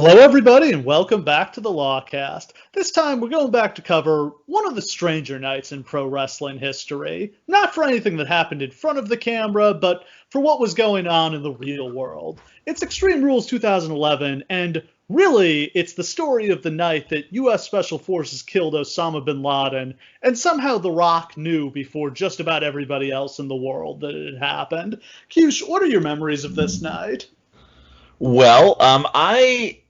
Hello, everybody, and welcome back to the Lawcast. This time, we're going back to cover one of the stranger nights in pro wrestling history. Not for anything that happened in front of the camera, but for what was going on in the real world. It's Extreme Rules 2011, and really, it's the story of the night that U.S. Special Forces killed Osama bin Laden, and somehow The Rock knew before just about everybody else in the world that it had happened. Cush, what are your memories of this night? Well, I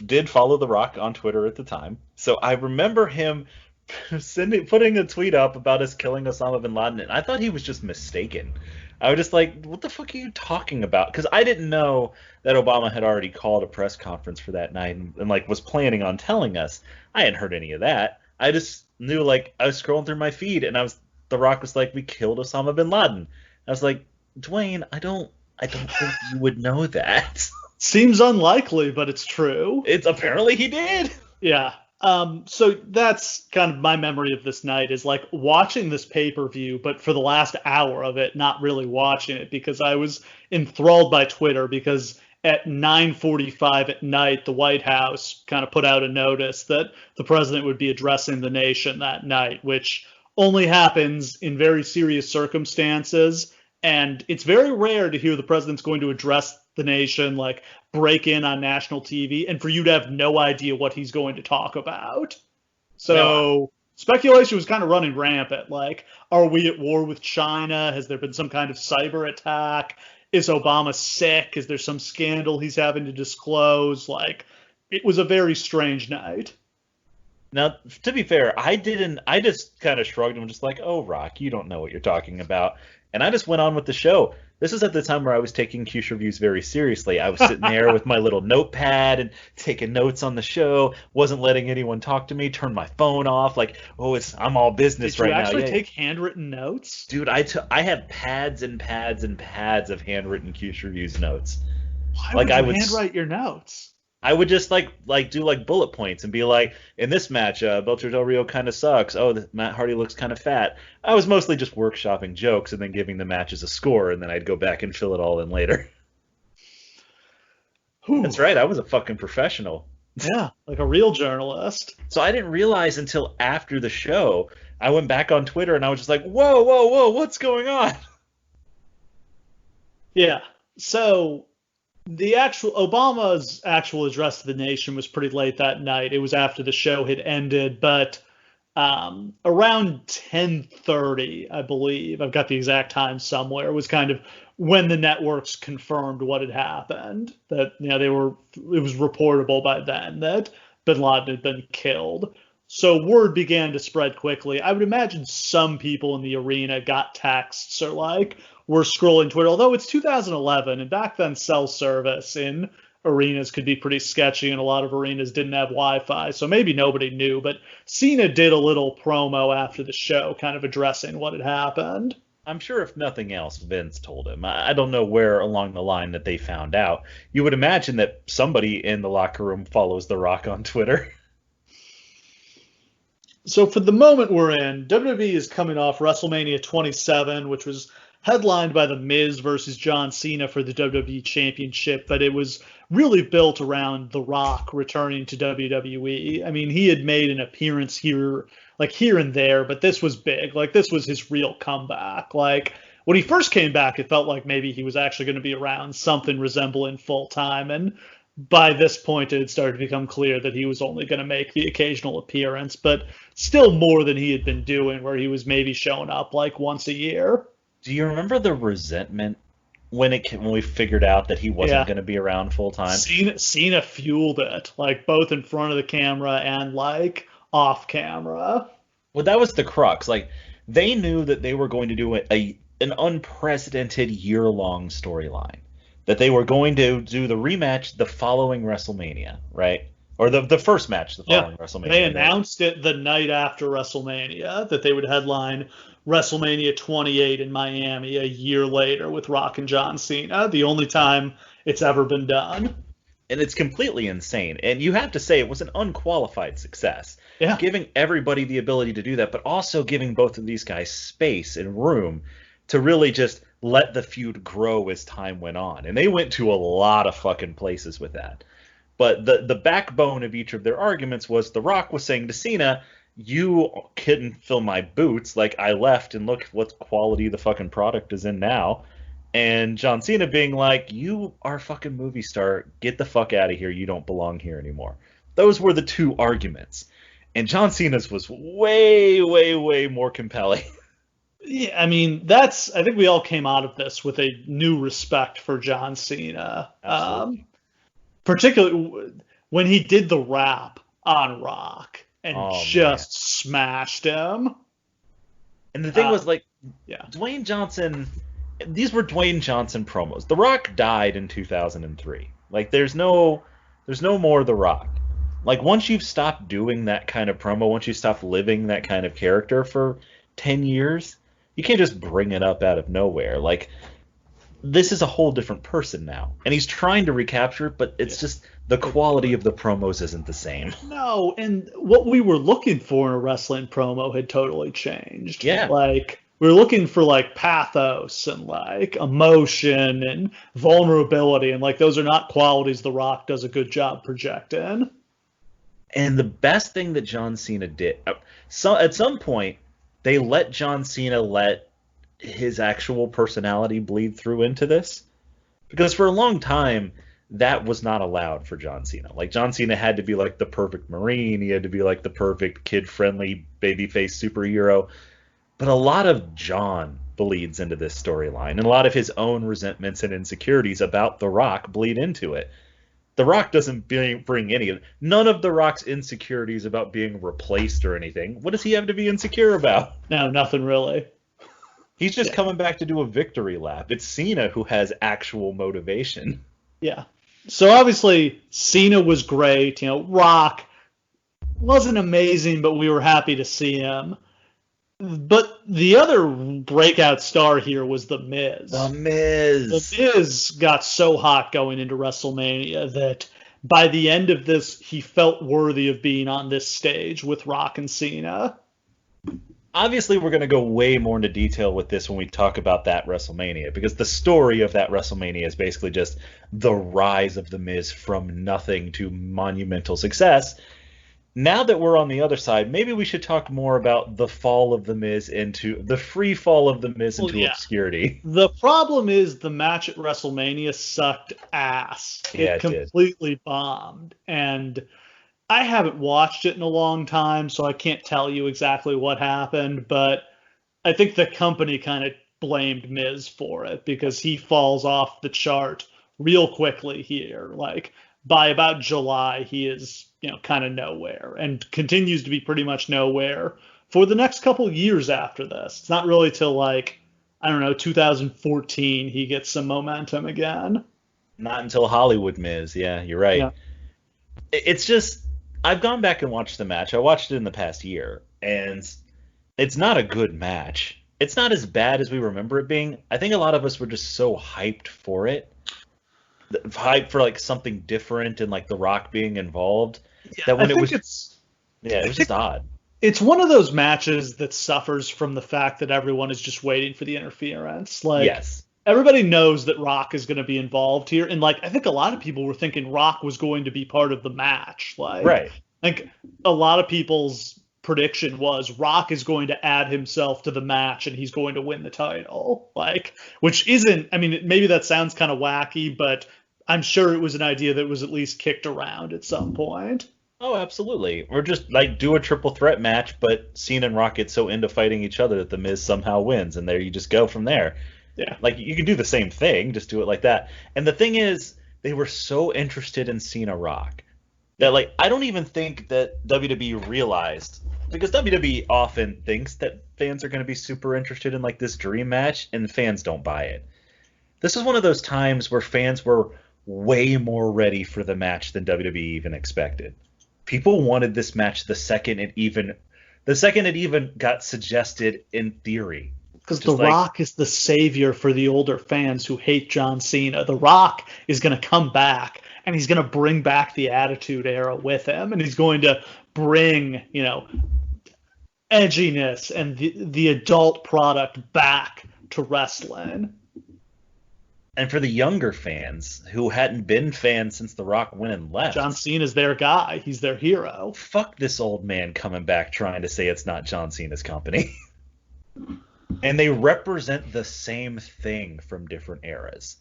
did follow The Rock on Twitter at the time, so I remember him putting a tweet up about us killing Osama bin Laden, and I thought he was just mistaken. I was just like, "What the fuck are you talking about?" Because I didn't know that Obama had already called a press conference for that night and like was planning on telling us. I hadn't heard any of that. I just knew like I was scrolling through my feed and The Rock was like, "We killed Osama bin Laden." I was like, Dwayne, I don't think you would know that. Seems unlikely, but it's true. It's apparently he did. Yeah. So that's kind of my memory of this night is like watching this pay-per-view, but for the last hour of it, not really watching it because I was enthralled by Twitter because at 9:45 at night, the White House kind of put out a notice that the president would be addressing the nation that night, which only happens in very serious circumstances. And it's very rare to hear the president's going to address the nation, like break in on national TV, and for you to have no idea what he's going to talk about. No, So speculation was kind of running rampant. Like, are we at war with China? Has there been some kind of cyber attack? Is Obama sick? Is there some scandal he's having to disclose? Like, it was a very strange night. now to be fair, I didn't. I just kind of shrugged and was just like, "Oh, Rock, you don't know what you're talking about," and I just went on with the show. This is at the time where I was taking Q reviews very seriously. I was sitting there with my little notepad and taking notes on the show. Wasn't letting anyone talk to me. Turned my phone off. Like, oh, I'm all business Did you right now. actually Yeah, take handwritten notes? dude, I have pads and pads and pads of handwritten Q reviews notes. Why Like would I you would handwrite your notes? I would just like do like bullet points and be like, in this match, Belcher Del Rio kind of sucks. Oh, Matt Hardy looks kind of fat. I was mostly just workshopping jokes and then giving the matches a score, and then I'd go back and fill it all in later. Whew. That's right, I was a fucking professional. Yeah, like a real journalist. So I didn't realize until after the show, I went back on Twitter and I was just like, whoa, whoa, whoa, what's going on? Yeah. So the actual Obama's actual address to the nation was pretty late that night. It was after the show had ended, but around 10:30, I believe, I've got the exact time somewhere, was kind of when the networks confirmed what had happened. That it was reportable by then that Bin Laden had been killed. So word began to spread quickly. I would imagine some people in the arena got texts or like were scrolling Twitter, although it's 2011 and back then cell service in arenas could be pretty sketchy and a lot of arenas didn't have Wi-Fi, so maybe nobody knew. But Cena did a little promo after the show, kind of addressing what had happened. I'm sure if nothing else, Vince told him. I don't know where along the line that they found out. You would imagine that somebody in the locker room follows The Rock on Twitter. So for the moment we're in, WWE is coming off WrestleMania 27, which was headlined by The Miz versus John Cena for the WWE Championship, but it was really built around The Rock returning to WWE. I mean, he had made an appearance here, like here and there, but this was big. Like this was his real comeback. Like when he first came back, it felt like maybe he was actually going to be around something resembling full time. And by this point, it had started to become clear that he was only going to make the occasional appearance, but still more than he had been doing, where he was maybe showing up like once a year. Do you remember the resentment when we figured out that he wasn't Yeah. going to be around full time? Cena fueled it, like both in front of the camera and like off camera. Well, that was the crux. Like they knew that they were going to do an unprecedented year-long storyline. That they were going to do the rematch the following WrestleMania, right? Or the first match the Yeah, following WrestleMania. they announced it the night after WrestleMania that they would headline WrestleMania 28 in Miami a year later with Rock and John Cena, the only time it's ever been done. And it's completely insane. And you have to say it was an unqualified success. Yeah. Giving everybody the ability to do that, but also giving both of these guys space and room to really just let the feud grow as time went on. And they went to a lot of fucking places with that. But the backbone of each of their arguments was The Rock was saying to Cena, you couldn't fill my boots. Like, I left, and look what quality the fucking product is in now. And John Cena being like, you are a fucking movie star. Get the fuck out of here. You don't belong here anymore. Those were the two arguments. And John Cena's was way, way, way more compelling. Yeah, I mean, I think we all came out of this with a new respect for John Cena. Absolutely. Particularly when he did the rap on Rock and just Man. smashed him. And the thing was, like, yeah, Dwayne Johnson, these were Dwayne Johnson promos. The Rock died in 2003. Like, there's no more The Rock. Like, once you've stopped doing that kind of promo, once you stop living that kind of character for 10 years, you can't just bring it up out of nowhere. Like, this is a whole different person now. And he's trying to recapture it, but it's just the quality of the promos isn't the same. No, and what we were looking for in a wrestling promo had totally changed. Yeah. Like, we were looking for, like, pathos and, like, emotion and vulnerability, and, like, those are not qualities The Rock does a good job projecting. And the best thing that John Cena did, so at some point, they let John Cena let his actual personality bleed through into this. Because for a long time, that was not allowed for John Cena. Like, John Cena had to be like the perfect Marine. He had to be like the perfect kid-friendly babyface superhero. But a lot of John bleeds into this storyline. And a lot of his own resentments and insecurities about The Rock bleed into it. The Rock doesn't bring any of it. None of The Rock's insecurities about being replaced or anything. What does he have to be insecure about? No, nothing really. He's just coming back to do a victory lap. It's Cena who has actual motivation. Yeah. So obviously Cena was great. You know, Rock wasn't amazing, but we were happy to see him. But the other breakout star here was The Miz. The Miz. The Miz got so hot going into WrestleMania that by the end of this, he felt worthy of being on this stage with Rock and Cena. Obviously, we're going to go way more into detail with this when we talk about that WrestleMania, because the story of that WrestleMania is basically just the rise of The Miz from nothing to monumental success. Now that we're on the other side, maybe we should talk more about the fall of The Miz into the free fall of The Miz into obscurity. The problem is the match at WrestleMania sucked ass. Yeah, it completely bombed. And I haven't watched it in a long time, so I can't tell you exactly what happened, but I think the company kind of blamed Miz for it because he falls off the chart real quickly here. Like, by about July, he is, kind of nowhere and continues to be pretty much nowhere for the next couple years after this. It's not really till, 2014 he gets some momentum again. Not until Hollywood Miz. Yeah, you're right. Yeah. It's just, I've gone back and watched the match. I watched it in the past year, and it's not a good match. It's not as bad as we remember it being. I think a lot of us were just so hyped for it. Hyped for something different and The Rock being involved. Yeah, that when it was just odd. It's one of those matches that suffers from the fact that everyone is just waiting for the interference. Yes. Everybody knows that Rock is going to be involved here, and I think a lot of people were thinking Rock was going to be part of the match. Right. A lot of people's prediction was Rock is going to add himself to the match and he's going to win the title. Which isn't, maybe that sounds kind of wacky, but I'm sure it was an idea that was at least kicked around at some point. Oh, absolutely. Or just do a triple threat match, but Cena and Rock get so into fighting each other that The Miz somehow wins, and there you just go from there. Yeah. You can do the same thing, just do it like that. And the thing is, they were so interested in Cena Rock that I don't even think that WWE realized, because WWE often thinks that fans are going to be super interested in this dream match, and fans don't buy it. This is one of those times where fans were way more ready for the match than WWE even expected. People wanted this match the second it even got suggested in theory. Because The Rock is the savior for the older fans who hate John Cena. The Rock is going to come back, and he's going to bring back the Attitude Era with him, and he's going to bring, edginess and the adult product back to wrestling. And for the younger fans who hadn't been fans since The Rock went and John left, Cena's their guy. He's their hero. fuck this old man coming back trying to say it's not John Cena's company. And they represent the same thing from different eras.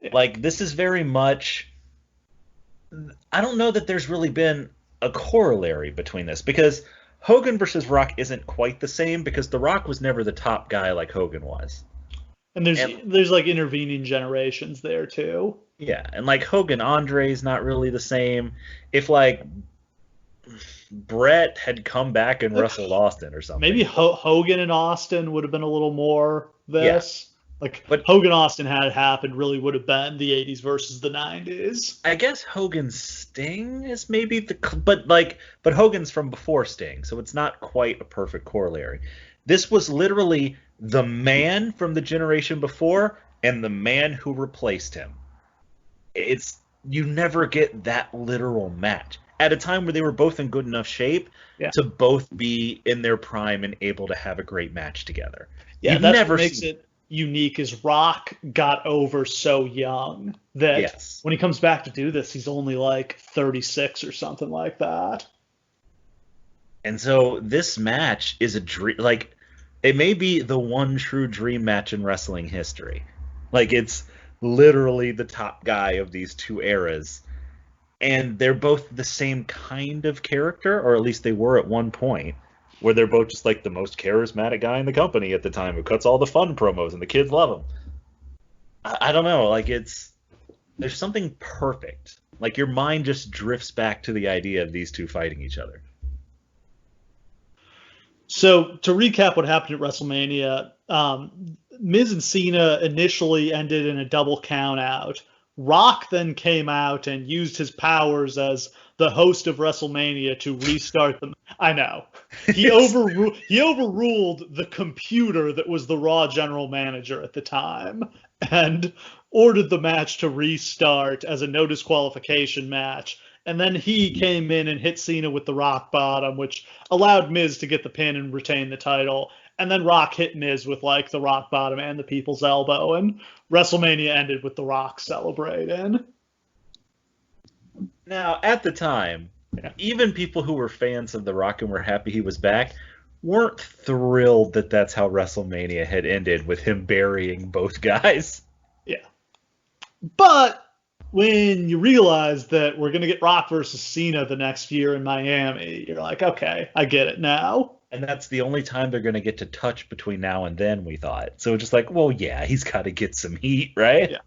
Yeah. Like, this is very much. I don't know that there's really been a corollary between this because Hogan versus Rock isn't quite the same because The Rock was never the top guy like Hogan was. And there's like intervening generations there too. Yeah, and like Hogan Andre's not really the same. If like Brett had come back and wrestled Austin or something. Maybe Hogan and Austin would have been a little more this. Yeah. But Hogan Austin had happened really would have been the 80s versus the 90s. I guess Hogan Sting is maybe but Hogan's from before Sting, so it's not quite a perfect corollary. This was literally the man from the generation before and the man who replaced him. You never get that literal match at a time where they were both in good enough shape to both be in their prime and able to have a great match together. Yeah, that's what makes it unique is Rock got over so young that when he comes back to do this, he's only like 36 or something like that. And so this match is a dream. Like, it may be the one true dream match in wrestling history. Like, it's literally the top guy of these two eras. And they're both the same kind of character, or at least they were at one point, where they're both just like the most charismatic guy in the company at the time who cuts all the fun promos and the kids love him. I don't know. Like, there's something perfect. Like, your mind just drifts back to the idea of these two fighting each other. So to recap what happened at WrestleMania, Miz and Cena initially ended in a double count out. Rock then came out and used his powers as the host of WrestleMania to restart them. I know. He overruled the computer that was the Raw general manager at the time and ordered the match to restart as a no disqualification match. And then he came in and hit Cena with the rock bottom, which allowed Miz to get the pin and retain the title. And then Rock hit Miz with like the rock bottom and the people's elbow. And WrestleMania ended with the Rock celebrating. Now, at the time, even people who were fans of The Rock and were happy he was back weren't thrilled that that's how WrestleMania had ended, with him burying both guys. Yeah. But when you realize that we're going to get Rock versus Cena the next year in Miami, you're like, okay, I get it now. And that's the only time they're going to get to touch between now and then, we thought. So just like, well, yeah, he's got to get some heat, right? Yeah.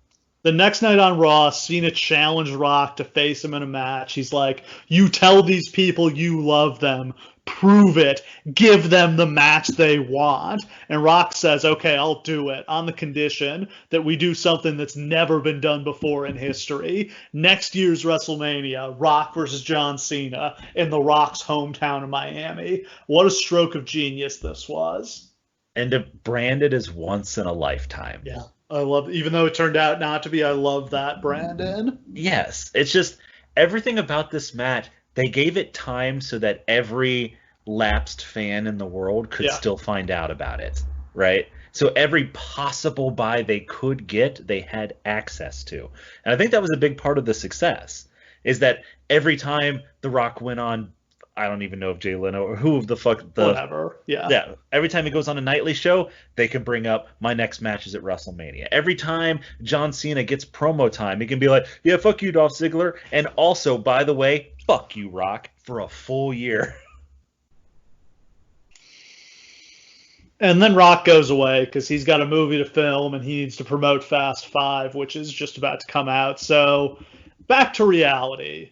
The next night on Raw, Cena challenged Rock to face him in a match. He's like, you tell these people you love them. Prove it. Give them the match they want. And Rock says, okay, I'll do it on the condition that we do something that's never been done before in history. Next year's WrestleMania, Rock versus John Cena in The Rock's hometown of Miami. What a stroke of genius this was. And to brand it as once in a lifetime. Yeah. I love, even though it turned out not to be, I love that, Brandon. Yes. It's just everything about this match, they gave it time so that every lapsed fan in the world could still find out about it, right? So every possible buy they could get, they had access to. And I think that was a big part of the success, is that every time The Rock went on, I don't even know if Jay Leno or who the fuck whatever. Yeah. Every time he goes on a nightly show, they can bring up my next match is at WrestleMania. Every time John Cena gets promo time, he can be like, yeah, fuck you, Dolph Ziggler. And also, by the way, fuck you, Rock, for a full year. And then Rock goes away because he's got a movie to film and he needs to promote Fast 5, which is just about to come out. So back to reality.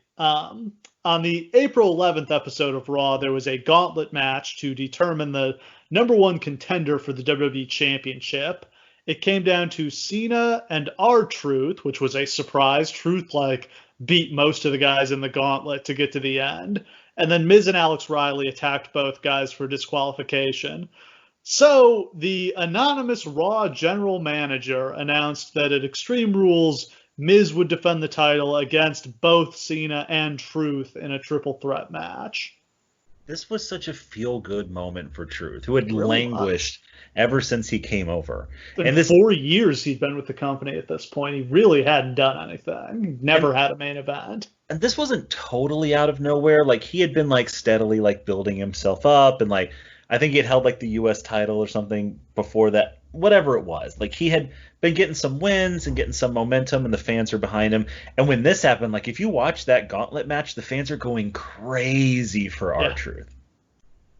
On the April 11th episode of Raw, there was a gauntlet match to determine the number one contender for the WWE Championship. It came down to Cena and R-Truth, which was a surprise. Truth, beat most of the guys in the gauntlet to get to the end. And then Miz and Alex Riley attacked both guys for disqualification. So the anonymous Raw general manager announced that at Extreme Rules, Miz would defend the title against both Cena and Truth in a triple threat match. This was such a feel-good moment for Truth, who had It really was. languished ever since he came over. In And this 4 years he'd been with the company at this point. He really hadn't done anything. He and never had a main event. and this wasn't totally out of nowhere. Like he had been like steadily like building himself up, and like I think he had held like the U.S. title or something before that, whatever it was. Like he had been getting some wins and getting some momentum, and the fans are behind him. And when this happened, like if you watch that gauntlet match, the fans are going crazy for Yeah. R-Truth.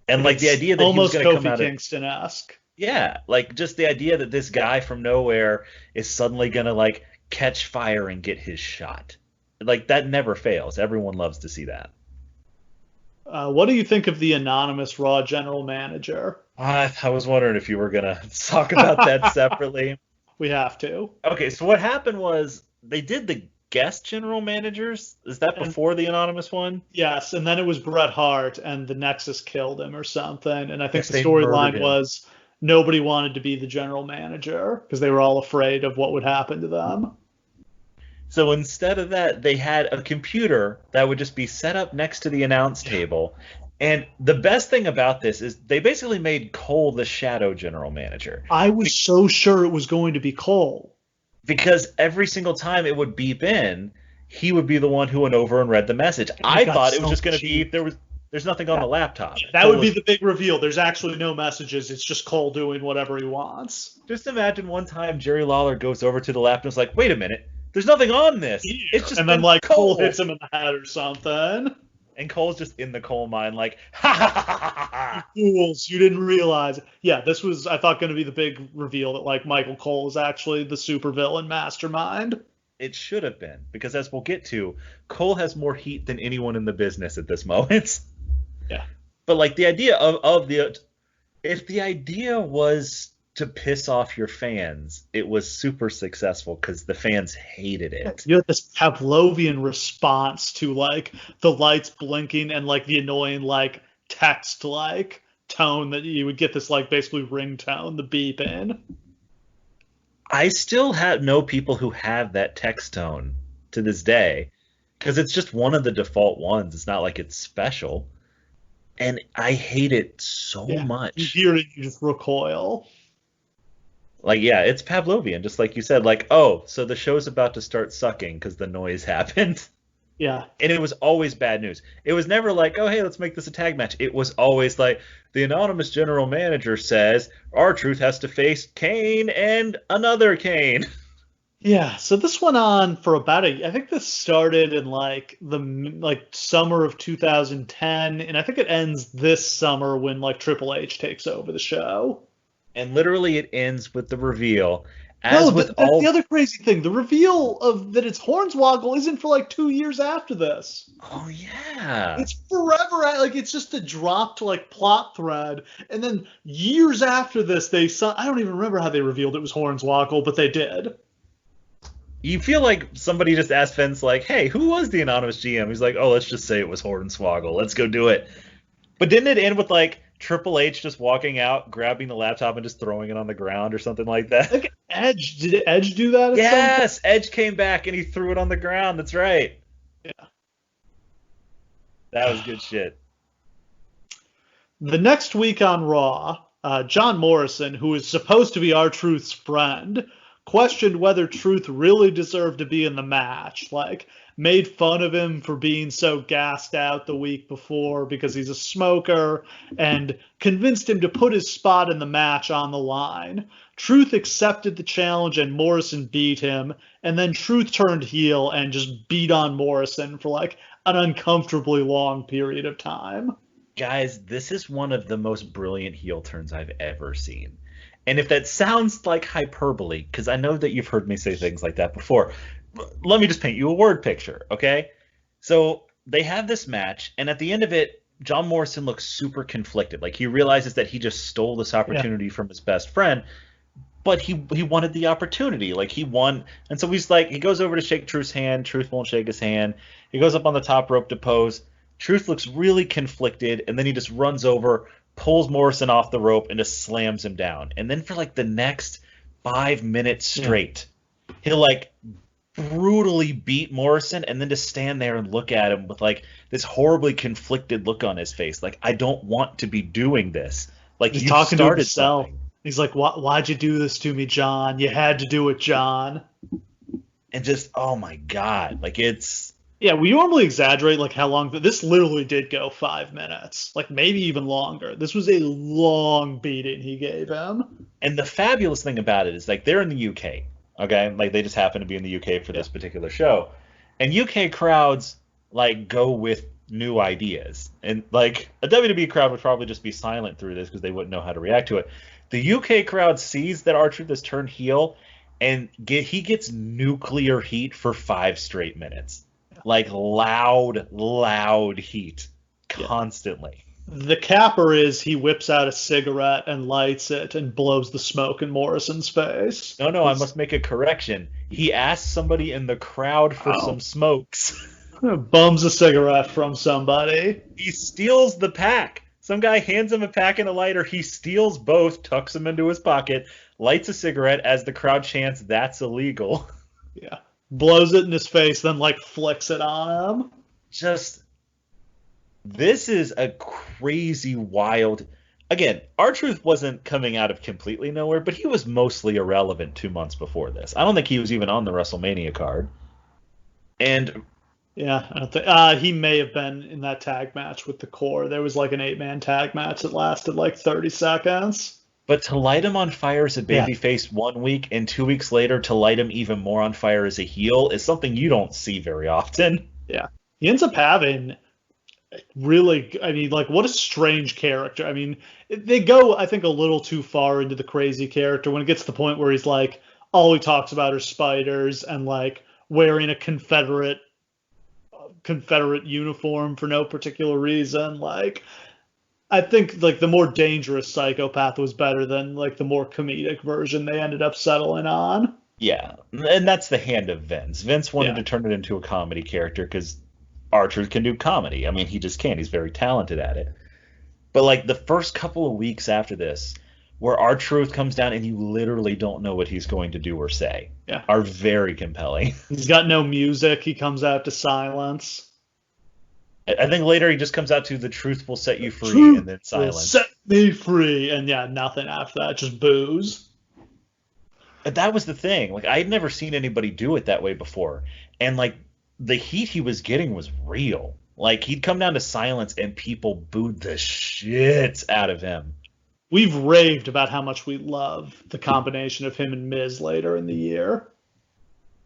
And like the It's idea that he was almost going to come Kofi out of Kingston-esque. yeah, like just the idea that this guy from nowhere is suddenly going to like catch fire and get his shot. Like that never fails. Everyone loves to see that. What do you think of the anonymous Raw general manager? I was wondering if you were gonna talk about that separately. We have to. Okay, so what happened was they did the guest general managers. Is that And before the anonymous one? yes, and then it was Bret Hart, and the Nexus killed him or something. And I think Yes, the they murdered storyline him. was nobody wanted to be the general manager because they were all afraid of what would happen to them. So instead of that, they had a computer that would just be set up next to the announce table. And the best thing about this is they basically made Cole the shadow general manager. I was so sure it was going to be Cole. Because every single time it would beep in, he would be the one who went over and read the message. And I it got thought it was so just going to be cheap. there's nothing on the laptop. That Cole would be was the big reveal. There's actually no messages. It's just Cole doing whatever he wants. just imagine one time Jerry Lawler goes over to the laptop and is like, "Wait a minute, there's nothing on this. It's just And then been like Cole Cole." hits him in the head or something. And Cole's just in the coal mine, like, ha ha ha ha ha. Fools, you didn't realize. Yeah, this was I thought going to be the big reveal that like Michael Cole is actually the supervillain mastermind. It should have been, because as we'll get to, Cole has more heat than anyone in the business at this moment. Yeah. But like the idea of the if the idea was to piss off your fans, it was super successful because the fans hated it. You had this Pavlovian response to like the lights blinking and like the annoying like text like tone that you would get this like basically ringtone, the beep in. I still know people who have that text tone to this day because it's just one of the default ones. It's not like it's special. And I hate it so Yeah. You much. hear it, you just recoil. Like, yeah, it's Pavlovian, just like you said. Like, oh, so the show's about to start sucking because the noise happened. Yeah. And it was always bad news. It was never like, oh, hey, let's make this a tag match. It was always like, the anonymous general manager says R-Truth has to face Kane and another Kane. Yeah, so this went on for about I think this started in like the like summer of 2010, and I think it ends this summer when like Triple H takes over the show. And literally it ends with the reveal. No, As with that's all. the other crazy thing. The reveal of that it's Hornswoggle isn't for like 2 years after this. Oh, yeah. It's forever like it's just a dropped like plot thread, and then years after this I don't even remember how they revealed it was Hornswoggle, but they did. You feel like somebody just asked Vince, like, hey, who was the anonymous GM? He's like, oh, let's just say it was Hornswoggle. Let's go do it. But didn't it end with, like, Triple H just walking out, grabbing the laptop, and just throwing it on the ground or something like that? Like Edge, did Edge do that at some point? Yes! Edge came back and he threw it on the ground. That's right. Yeah. That was good shit. The next week on Raw, John Morrison, who is supposed to be R-Truth's friend, questioned whether Truth really deserved to be in the match. Like, made fun of him for being so gassed out the week before because he's a smoker, and convinced him to put his spot in the match on the line. Truth accepted the challenge and Morrison beat him, and then Truth turned heel and just beat on Morrison for like an uncomfortably long period of time. Guys, this is one of the most brilliant heel turns I've ever seen. And if that sounds like hyperbole, because I know that you've heard me say things like that before, let me just paint you a word picture, okay? So they have this match, and at the end of it, John Morrison looks super conflicted. Like, he realizes that he just stole this opportunity from his best friend, but he wanted the opportunity. Like, he won. And so he's like, he goes over to shake Truth's hand. Truth won't shake his hand. He goes up on the top rope to pose. Truth looks really conflicted, and then he just runs over, pulls Morrison off the rope, and just slams him down. And then for like the next 5 minutes straight, he'll like brutally beat Morrison, and then to stand there and look at him with like this horribly conflicted look on his face, like I don't want to be doing this. Like He's you've talking to started himself. something, He's like, Why'd you do this to me, John? You had to do it, John." and just oh my god, like it's Yeah, we normally exaggerate like how long this literally did go 5 minutes, like maybe even longer. This was a long beating he gave him. and the fabulous thing about it is like they're in the UK, okay? Like they just happen to be in the UK for Yeah. this particular show. And UK crowds like go with new ideas. And like a WWE crowd would probably just be silent through this because they wouldn't know how to react to it. The UK crowd sees that R-Truth has turned heel and he gets nuclear heat for 5 straight minutes. Like loud heat Yeah. constantly. The capper is he whips out a cigarette and lights it and blows the smoke in Morrison's face. No, I must make a correction. He asked somebody in the crowd for some smokes. Bums a cigarette from somebody. He steals the pack. Some guy hands him a pack and a lighter. He steals both, tucks them into his pocket, lights a cigarette as the crowd chants, "That's illegal." Yeah. Blows it in his face, then like flicks it on him. Just, this is a crazy, wild. Again, R-Truth wasn't coming out of completely nowhere, but he was mostly irrelevant 2 months before this. I don't think he was even on the WrestleMania card. And Yeah, I don't think he may have been in that tag match with the Core. There was like an 8-man tag match that lasted like 30 seconds. But to light him on fire as a babyface 1 week and 2 weeks later to light him even more on fire as a heel is something you don't see very often. Yeah. He ends up having really, I mean, like, what a strange character. I mean, they go, I think, a little too far into the crazy character when it gets to the point where he's like, all he talks about are spiders and like wearing a Confederate uniform for no particular reason. Like, I think like the more dangerous psychopath was better than like the more comedic version they ended up settling on. Yeah, and that's the hand of Vince. Vince wanted to turn it into a comedy character because R-Truth can do comedy. I mean, he just can. He's very talented at it. But like the first couple of weeks after this, where R-Truth comes down and you literally don't know what he's going to do or say, are very compelling. He's got no music. He comes out to silence. I think later he just comes out to "The truth will set you free" and then silence. Set me free, and nothing after that, just booze. That was the thing. Like I'd never seen anybody do it that way before, and like the heat he was getting was real. Like he'd come down to silence and people booed the shit out of him. We've raved about how much we love the combination of him and Miz later in the year.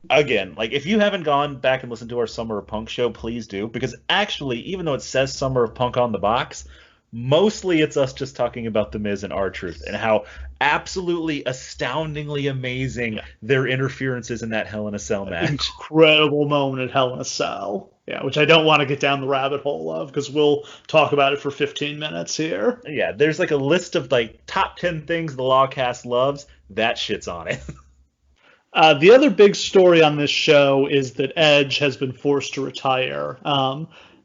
Again, like if you haven't gone back and listened to our Summer of Punk show, please do, because actually, even though it says Summer of Punk on the box, mostly it's us just talking about The Miz and R-Truth and how absolutely astoundingly amazing their interferences in that Hell in a Cell match. Incredible moment at Hell in a Cell. Yeah, which I don't want to get down the rabbit hole of because we'll talk about it for 15 minutes here. Yeah, there's like a list of like top 10 things the Lawcast loves. That shit's on it. The other big story on this show is that Edge has been forced to retire.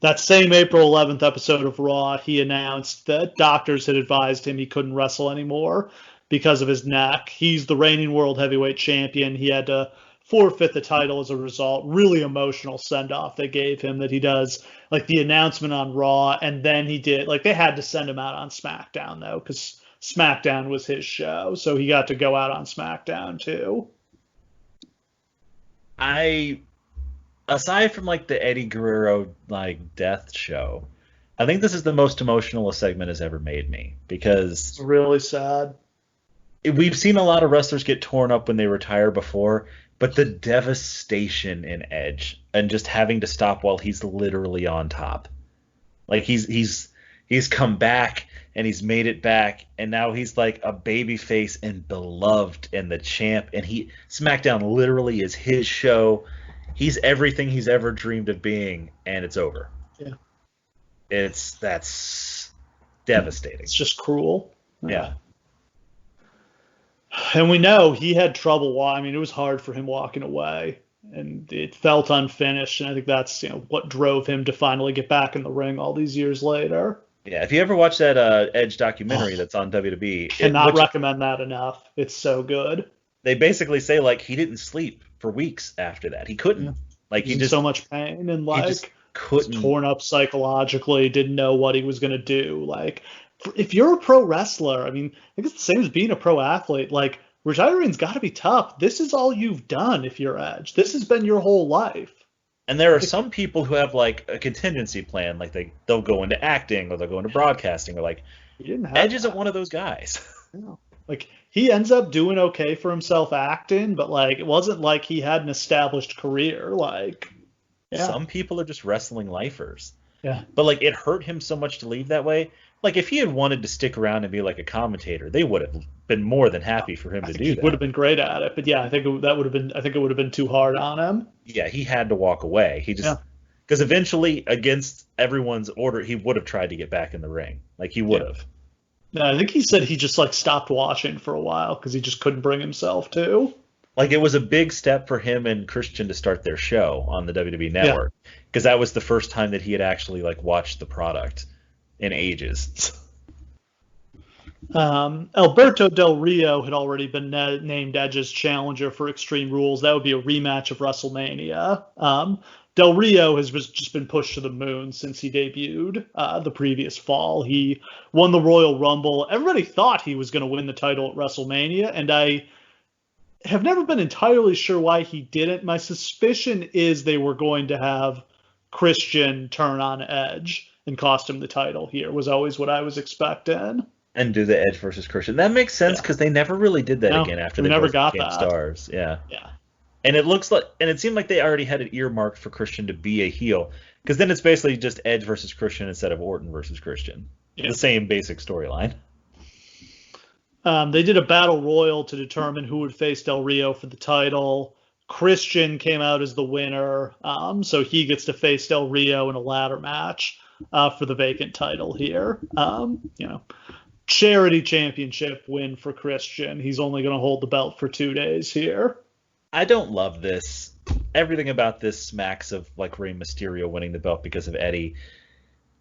That same April 11th episode of Raw, he announced that doctors had advised him he couldn't wrestle anymore because of his neck. He's the reigning world heavyweight champion. He had to forfeit the title as a result. Really emotional send-off they gave him that he does, like the announcement on Raw, and then he did, like they had to send him out on SmackDown, though, because SmackDown was his show, so he got to go out on SmackDown, too. Aside from like the Eddie Guerrero like death show, I think this is the most emotional a segment has ever made me because it's really sad. We've seen a lot of wrestlers get torn up when they retire before, but the devastation in Edge and just having to stop while he's literally on top, like he's come back and he's made it back, and now he's like a babyface and beloved and the champ, and SmackDown literally is his show. He's everything he's ever dreamed of being, and it's over. Yeah. That's devastating. It's just cruel. Yeah. And we know he had trouble. I mean, it was hard for him walking away, and it felt unfinished, and I think that's what drove him to finally get back in the ring all these years later. Yeah, if you ever watch that Edge documentary that's on WWE, cannot recommend that enough. It's so good. They basically say like he didn't sleep for weeks after that. He couldn't. Yeah. Like He was in so much pain and he just like was couldn't. torn up psychologically, didn't know what he was going to do. Like, if you're a pro wrestler, I mean, I think it's the same as being a pro athlete. Like, retiring's got to be tough. This is all you've done if you're Edge. This has been your whole life. And there are some people who have like a contingency plan, like they'll go into acting or they'll go into broadcasting, or like He didn't have Edge that. isn't one of those guys. No. Like, he ends up doing okay for himself acting, but like it wasn't like he had an established career. Like, yeah. Some people are just wrestling lifers. Yeah. But like it hurt him so much to leave that way. Like if he had wanted to stick around and be like a commentator, they would have been more than happy for him to do that. He would have been great at it, but yeah, I think it would have been too hard on him. Yeah, he had to walk away. He just because eventually, against everyone's order, he would have tried to get back in the ring. Like he would have. No, I think he said he just like stopped watching for a while because he just couldn't bring himself to. Like it was a big step for him and Christian to start their show on the WWE Network because that was the first time that he had actually like watched the product in ages. Alberto Del Rio had already been named Edge's challenger for Extreme Rules. That would be a rematch of WrestleMania. Del Rio has just been pushed to the moon since he debuted the previous fall. He won the Royal Rumble. Everybody thought he was going to win the title at WrestleMania, and I have never been entirely sure why he didn't. My suspicion is they were going to have Christian turn on Edge and cost him the title here, was always what I was expecting. And do the Edge versus Christian. That makes sense because they never really did that again after they never both got became that. stars. Yeah. Yeah. And it seemed like they already had it earmarked for Christian to be a heel, because then it's basically just Edge versus Christian instead of Orton versus Christian. Yeah. The same basic storyline. They did a battle royal to determine who would face Del Rio for the title. Christian came out as the winner, so he gets to face Del Rio in a ladder match for the vacant title here. Charity championship win for Christian. He's only going to hold the belt for 2 days here. I don't love this. Everything about this smacks of like Rey Mysterio winning the belt because of Eddie.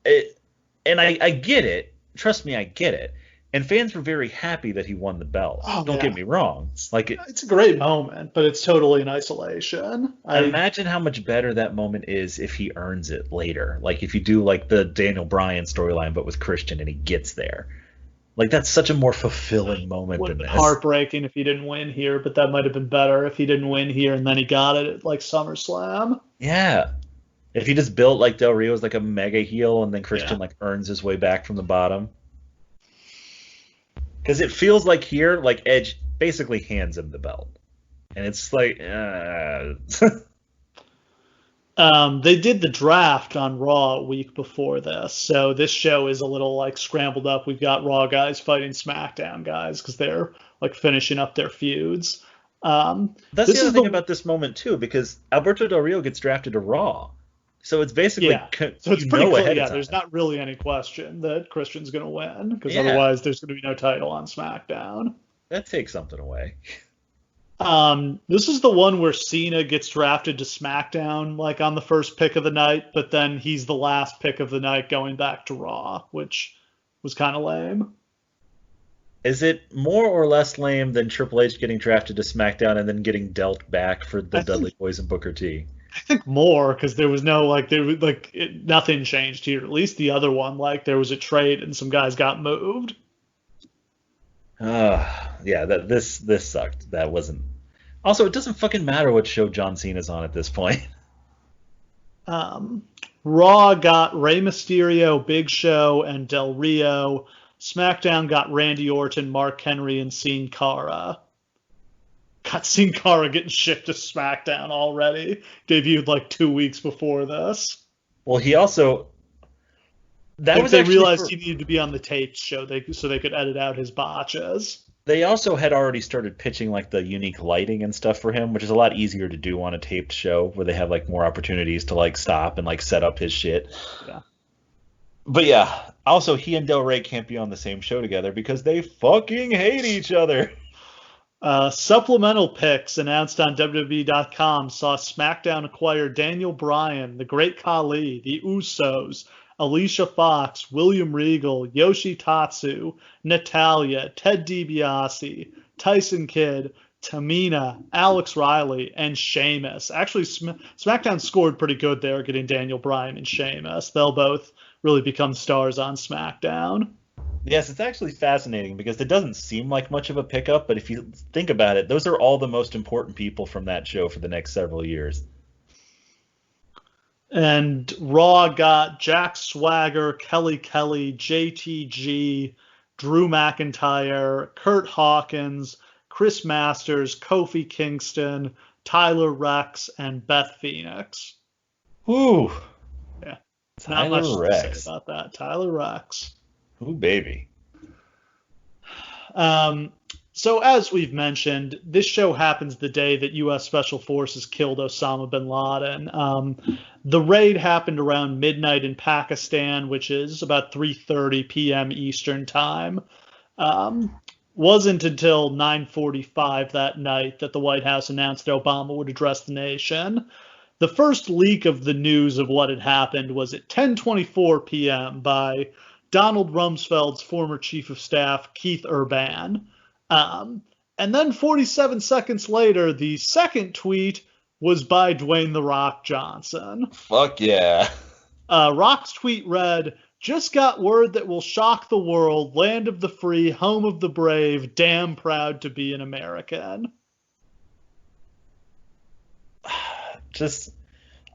I get it. Trust me, I get it. And fans were very happy that he won the belt. Don't get me wrong. It's a great moment, but it's totally in isolation. I imagine how much better that moment is if he earns it later. Like if you do like the Daniel Bryan storyline, but with Christian and he gets there. Like that's such a more fulfilling moment than this. Heartbreaking if he didn't win here, but that might have been better if he didn't win here and then he got it at like SummerSlam. Yeah. If he just built like Del Rio as like a mega heel and then Christian like earns his way back from the bottom. Because it feels like here, like Edge basically hands him the belt. And it's like, They did the draft on Raw a week before this, so this show is a little like scrambled up. We've got Raw guys fighting SmackDown guys because they're like finishing up their feuds. That's the other thing about this moment too, because Alberto Del Rio gets drafted to Raw, so it's basically so it's pretty clear. Yeah, there's not really any question that Christian's going to win because otherwise there's going to be no title on SmackDown. That takes something away. This is the one where Cena gets drafted to SmackDown like on the first pick of the night, but then he's the last pick of the night going back to Raw, which was kind of lame. Is it more or less lame than Triple H getting drafted to SmackDown and then getting dealt back for the Dudley Boyz and Booker T? I think more, because there was no nothing changed here. At least the other one, like there was a trade and some guys got moved. Yeah, this sucked. That wasn't. Also, it doesn't fucking matter what show John Cena's on at this point. Raw got Rey Mysterio, Big Show, and Del Rio. SmackDown got Randy Orton, Mark Henry, and Sin Cara. Got Sin Cara getting shipped to SmackDown already. Debuted like 2 weeks before this. Well, he also. They realized he needed to be on the taped show so they could edit out his botches. They also had already started pitching like the unique lighting and stuff for him, which is a lot easier to do on a taped show where they have like more opportunities to like stop and like set up his shit. Yeah. But yeah, also he and Del Rey can't be on the same show together because they fucking hate each other. Supplemental picks announced on WWE.com saw SmackDown acquire Daniel Bryan, the Great Khali, the Usos, Alicia Fox, William Regal, Yoshi Tatsu, Natalya, Ted DiBiase, Tyson Kidd, Tamina, Alex Riley, and Sheamus. Actually, SmackDown scored pretty good there, getting Daniel Bryan and Sheamus. They'll both really become stars on SmackDown. Yes, it's actually fascinating because it doesn't seem like much of a pickup, but if you think about it, those are all the most important people from that show for the next several years. And Raw got Jack Swagger, Kelly Kelly, JTG, Drew McIntyre, Kurt Hawkins, Chris Masters, Kofi Kingston, Tyler Rex, and Beth Phoenix. Whew. Yeah. Tyler Not much Rex. to say about that. Tyler Rex. Ooh, baby. So as we've mentioned, this show happens the day that U.S. Special Forces killed Osama bin Laden. The raid happened around midnight in Pakistan, which is about 3:30 p.m. Eastern time. Wasn't until 9:45 that night that the White House announced that Obama would address the nation. The first leak of the news of what had happened was at 10:24 p.m. by Donald Rumsfeld's former chief of staff, Keith Urban. And then 47 seconds later, the second tweet was by Dwayne "The Rock" Johnson. Fuck yeah. Rock's tweet read, "Just got word that will shock the world, land of the free, home of the brave, damn proud to be an American."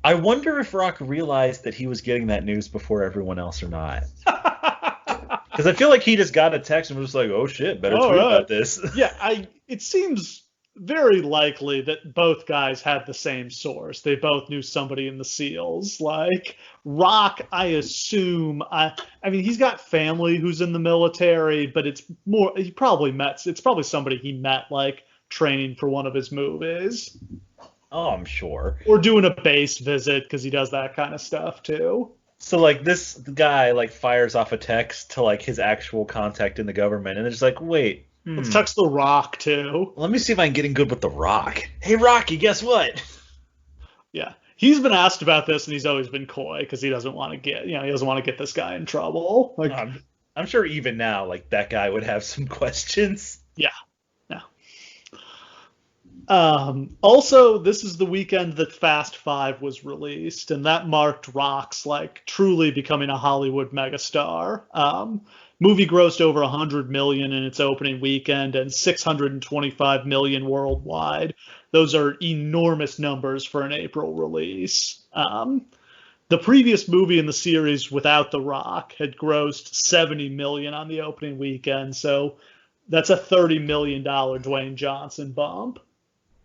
I wonder if Rock realized that he was getting that news before everyone else or not. Because I feel like he just got a text and was just like, oh shit, better tweet about this. Yeah, it seems very likely that both guys had the same source. They both knew somebody in the SEALs. Like, Rock, I assume, I mean, he's got family who's in the military, but it's probably somebody he met, like, training for one of his movies. Oh, I'm sure. Or doing a base visit, because he does that kind of stuff, too. So, like, this guy, like, fires off a text to, like, his actual contact in the government, and they're just like, wait. Let's text The Rock, too. Let me see if I can get in good with The Rock. Hey, Rocky, guess what? Yeah. He's been asked about this, and he's always been coy, because he doesn't want to get this guy in trouble. Like, I'm sure even now, like, that guy would have some questions. Yeah. Also, this is the weekend that Fast 5 was released, and that marked Rock's, like, truly becoming a Hollywood megastar. Movie grossed over $100 million in its opening weekend and $625 million worldwide. Those are enormous numbers for an April release. The previous movie in the series without The Rock had grossed $70 million on the opening weekend, so that's a $30 million Dwayne Johnson bump.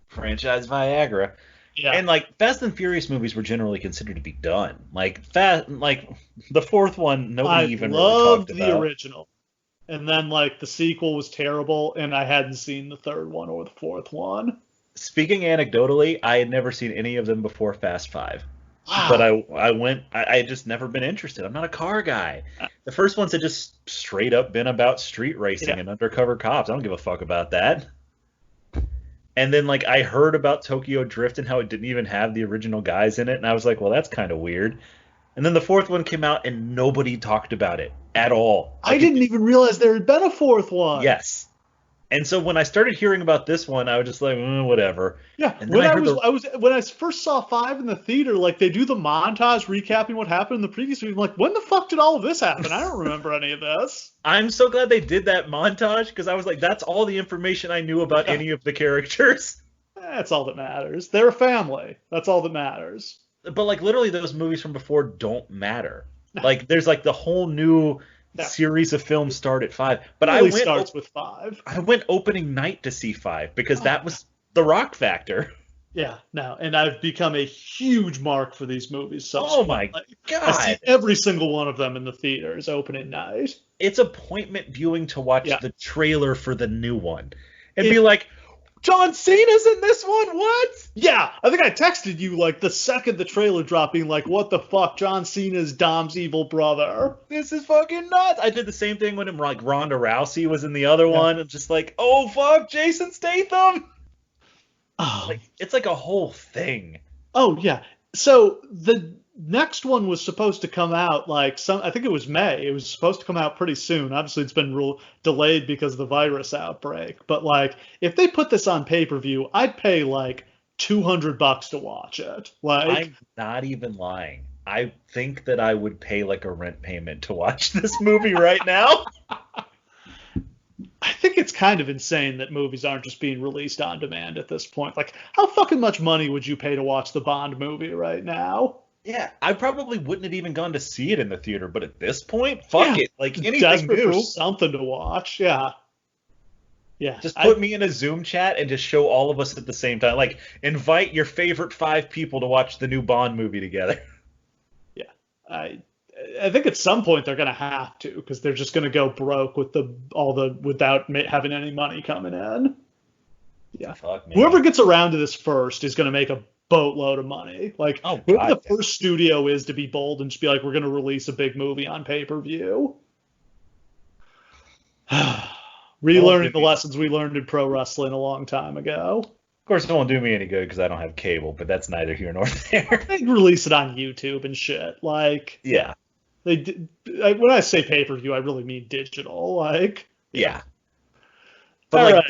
Franchise Viagra. Yeah. And, like, Fast and Furious movies were generally considered to be done. Like, the fourth one, nobody even really talked about. I loved the original. And then, like, the sequel was terrible, and I hadn't seen the third one or the fourth one. Speaking anecdotally, I had never seen any of them before Fast 5. Wow. But I had just never been interested. I'm not a car guy. The first ones had just straight up been about street racing and undercover cops. I don't give a fuck about that. And then, like, I heard about Tokyo Drift and how it didn't even have the original guys in it, and I was like, well, that's kind of weird. And then the fourth one came out, and nobody talked about it at all. I didn't even realize there had been a fourth one. Yes. And so when I started hearing about this one, I was just like, whatever. Yeah. And then when I first saw 5 in the theater, like, they do the montage recapping what happened in the previous movie. I'm like, when the fuck did all of this happen? I don't remember any of this. I'm so glad they did that montage, because I was like, that's all the information I knew about any of the characters. That's all that matters. They're a family. That's all that matters. But, like, literally those movies from before don't matter. Like, there's, like, the whole new series of films start at 5. But it really starts with 5. I went opening night to see 5 because that was the Rock factor. Yeah, no, and I've become a huge mark for these movies. Oh my god! I see every single one of them in the theaters opening night. It's appointment viewing to watch the trailer for the new one and be like, John Cena's in this one? What? Yeah, I think I texted you, like, the second the trailer dropped, being like, what the fuck? John Cena's Dom's evil brother. This is fucking nuts. I did the same thing when, like, Ronda Rousey was in the other one, and just like, oh fuck, Jason Statham. Oh. Like, it's like a whole thing. Oh yeah. So the next one was supposed to come out I think it was May. It was supposed to come out pretty soon. Obviously, it's been delayed because of the virus outbreak. But if they put this on pay-per-view, I'd pay $200 to watch it. I'm not even lying. I think that I would pay a rent payment to watch this movie right now. I think it's kind of insane that movies aren't just being released on demand at this point. How fucking much money would you pay to watch the Bond movie right now? Yeah, I probably wouldn't have even gone to see it in the theater, but at this point, fuck it. Anything desperate new. For something to watch, yeah. Yeah. Just put me in a Zoom chat and just show all of us at the same time. Invite your favorite 5 people to watch the new Bond movie together. Yeah. I think at some point they're gonna have to, because they're just gonna go broke with without having any money coming in. Yeah. Fuck me. Whoever gets around to this first is gonna make a boatload of money. Whoever the first studio is to be bold and just be like, we're gonna release a big movie on pay-per-view. Relearning the lessons we learned in pro wrestling a long time ago. Of course, it won't do me any good because I don't have cable, but that's neither here nor there. They release it on YouTube and shit. Yeah. When I say pay-per-view, I really mean digital. Yeah. But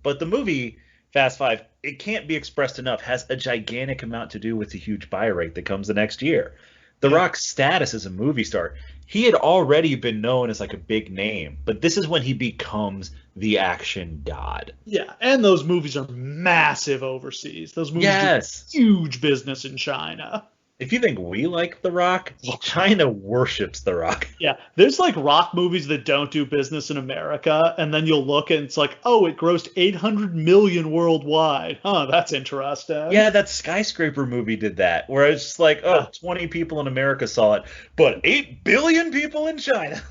but the movie Fast Five, it can't be expressed enough, has a gigantic amount to do with the huge buy rate that comes the next year. The Rock's status as a movie star, he had already been known as a big name, but this is when he becomes the action god. Yeah, and those movies are massive overseas. Those movies do huge business in China. If you think we like The Rock, China worships The Rock. Yeah, there's Rock movies that don't do business in America, and then you'll look and it's it grossed 800 million worldwide. Huh, that's interesting. Yeah, that Skyscraper movie did that, where it's just 20 people in America saw it, but 8 billion people in China.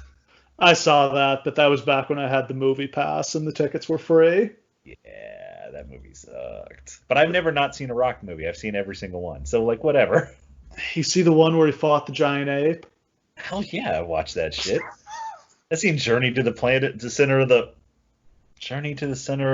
I saw that, but that was back when I had the movie pass and the tickets were free. Yeah, that movie sucked. But I've never not seen a Rock movie. I've seen every single one, so whatever. You see the one where he fought the giant ape? Hell yeah, I watched that shit. I've seen Journey to the Center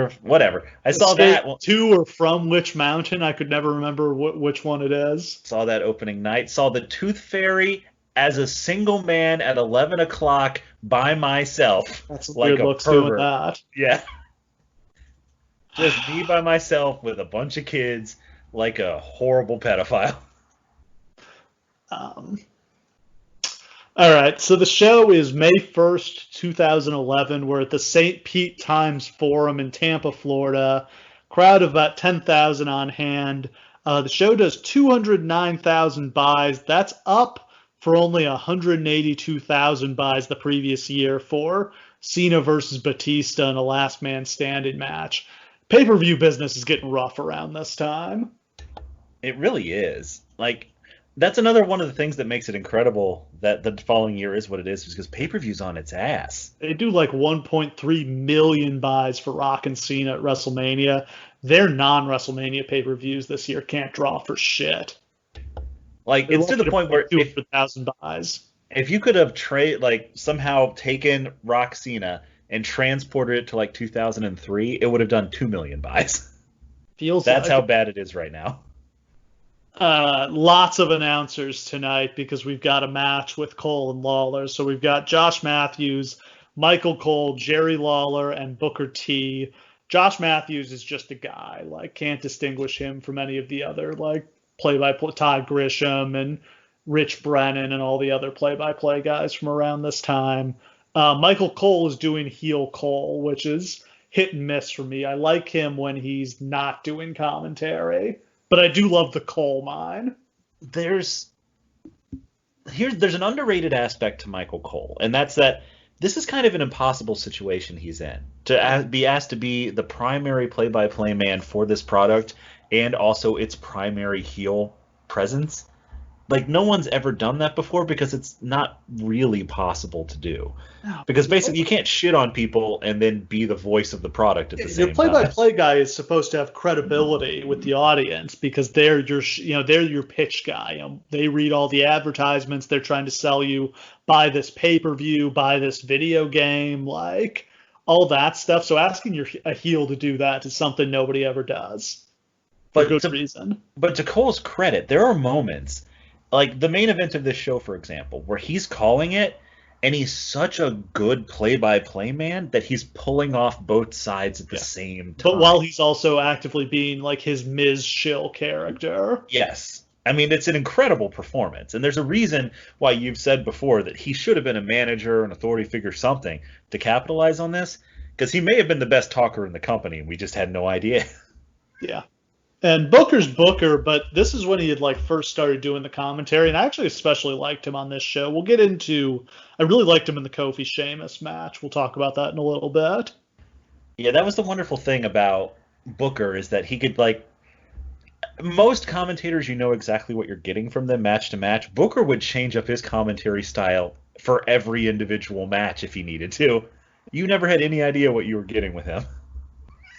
of whatever. I saw that one. To or from which mountain? I could never remember which one it is. Saw that opening night. Saw the Tooth Fairy as a single man at 11 o'clock by myself. That's a weird looks doing that. Yeah. Just me by myself with a bunch of kids like a horrible pedophile. All right, so the show is May 1st, 2011. We're at the St. Pete Times Forum in Tampa, Florida. Crowd of about 10,000 on hand. The show does 209,000 buys. That's up for only 182,000 buys the previous year for Cena versus Batista in a last man standing match. Pay-per-view business is getting rough around this time. It really is. That's another one of the things that makes it incredible that the following year is what it is because pay-per-view's on its ass. They do 1.3 million buys for Rock and Cena at WrestleMania. Their non-WrestleMania pay-per-views this year can't draw for shit. It's to the point where 200,000 buys. If you could have somehow taken Rock Cena and transported it to 2003, it would have done 2 million buys. That's how bad it is right now. Lots of announcers tonight because we've got a match with Cole and Lawler. So we've got Josh Matthews, Michael Cole, Jerry Lawler, and Booker T. Josh Matthews is just a guy. Can't distinguish him from any of the other play-by-play Todd Grisham and Rich Brennan and all the other play-by-play guys from around this time. Michael Cole is doing heel Cole, which is hit and miss for me. I like him when he's not doing commentary. But I do love the coal mine. There's an underrated aspect to Michael Cole, and that's that this is kind of an impossible situation he's in. To be asked to be the primary play-by-play man for this product and also its primary heel presence. No one's ever done that before because it's not really possible to do. No, because basically you can't shit on people and then be the voice of the product at the same time. Your play-by-play guy is supposed to have credibility with the audience because they're your pitch guy. They read all the advertisements. They're trying to sell you, buy this pay-per-view, buy this video game, all that stuff. So asking a heel to do that is something nobody ever does. For good reason. But to Cole's credit, there are moments Like the main event of this show, for example, where he's calling it, and he's such a good play-by-play man that he's pulling off both sides at the Yeah. same But time. while he's also actively being like his Miz shill character. Yes. I mean, it's an incredible performance. And there's a reason why you've said before that he should have been a manager, an authority figure, something to capitalize on this. Because he may have been the best talker in the company, and we just had no idea. Yeah. And Booker's Booker, but this is when he had like first started doing the commentary, and I actually especially liked him on this show. We'll get into I really liked him in the Kofi Sheamus match. We'll talk about that in a little bit. Yeah, that was the wonderful thing about Booker is that he could like most commentators, you know exactly what you're getting from them match to match. Booker would change up his commentary style for every individual match if he needed to. You never had any idea what you were getting with him.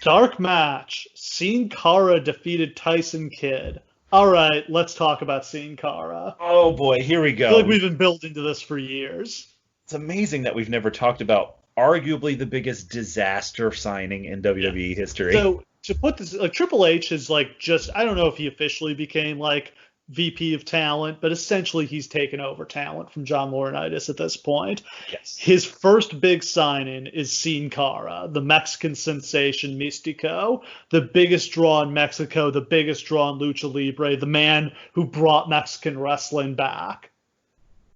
Dark match. Sin Cara defeated Tyson Kidd. All right, let's talk about Sin Cara. Oh boy, here we I feel go. like we've been building to this for years. It's amazing that we've never talked about arguably the biggest disaster signing in WWE history. So to put this, like Triple H is like just I don't know if he officially became like VP of talent, but essentially he's taken over talent from John Laurinaitis at this point. Yes. His first big signing is Sin Cara, the Mexican sensation Mystico, the biggest draw in Mexico, the biggest draw in Lucha Libre, the man who brought Mexican wrestling back.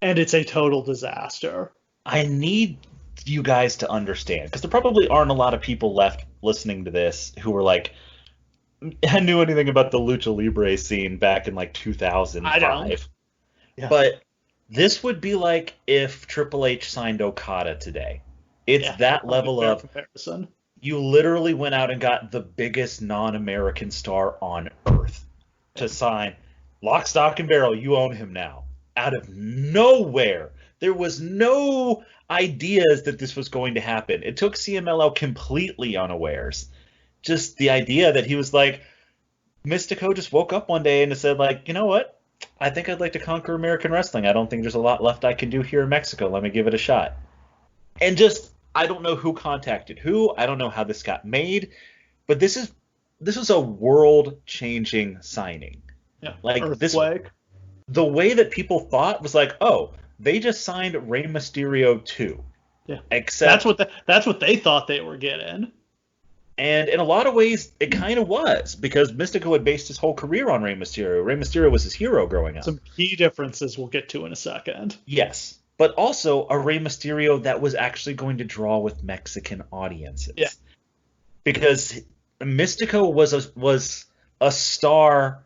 And it's a total disaster. I need you guys to understand because there probably aren't a lot of people left listening to this who were like knew anything about the Lucha Libre scene back in like 2005. I don't. Yeah. But this would be like if Triple H signed Okada today. It's that level of comparison. You literally went out and got the biggest non-American star on earth to sign lock, stock, and barrel. You own him now. Out of nowhere. There was no ideas that this was going to happen. It took CMLL completely unawares. Just the idea that he was like, Mystico just woke up one day and said, like, you know what? I think I'd like to conquer American wrestling. I don't think there's a lot left I can do here in Mexico. Let me give it a shot. And just, I don't know who contacted who. I don't know how this got made. But this was a world-changing signing. Yeah. Like Earthquake. The way that people thought was like, oh, they just signed Rey Mysterio 2. Yeah. Except that's what they thought they were getting. And in a lot of ways, it kind of was, because Mystico had based his whole career on Rey Mysterio. Rey Mysterio was his hero growing up. Some key differences we'll get to in a second. Yes, but also a Rey Mysterio that was actually going to draw with Mexican audiences. Yeah. Because Mystico was a star.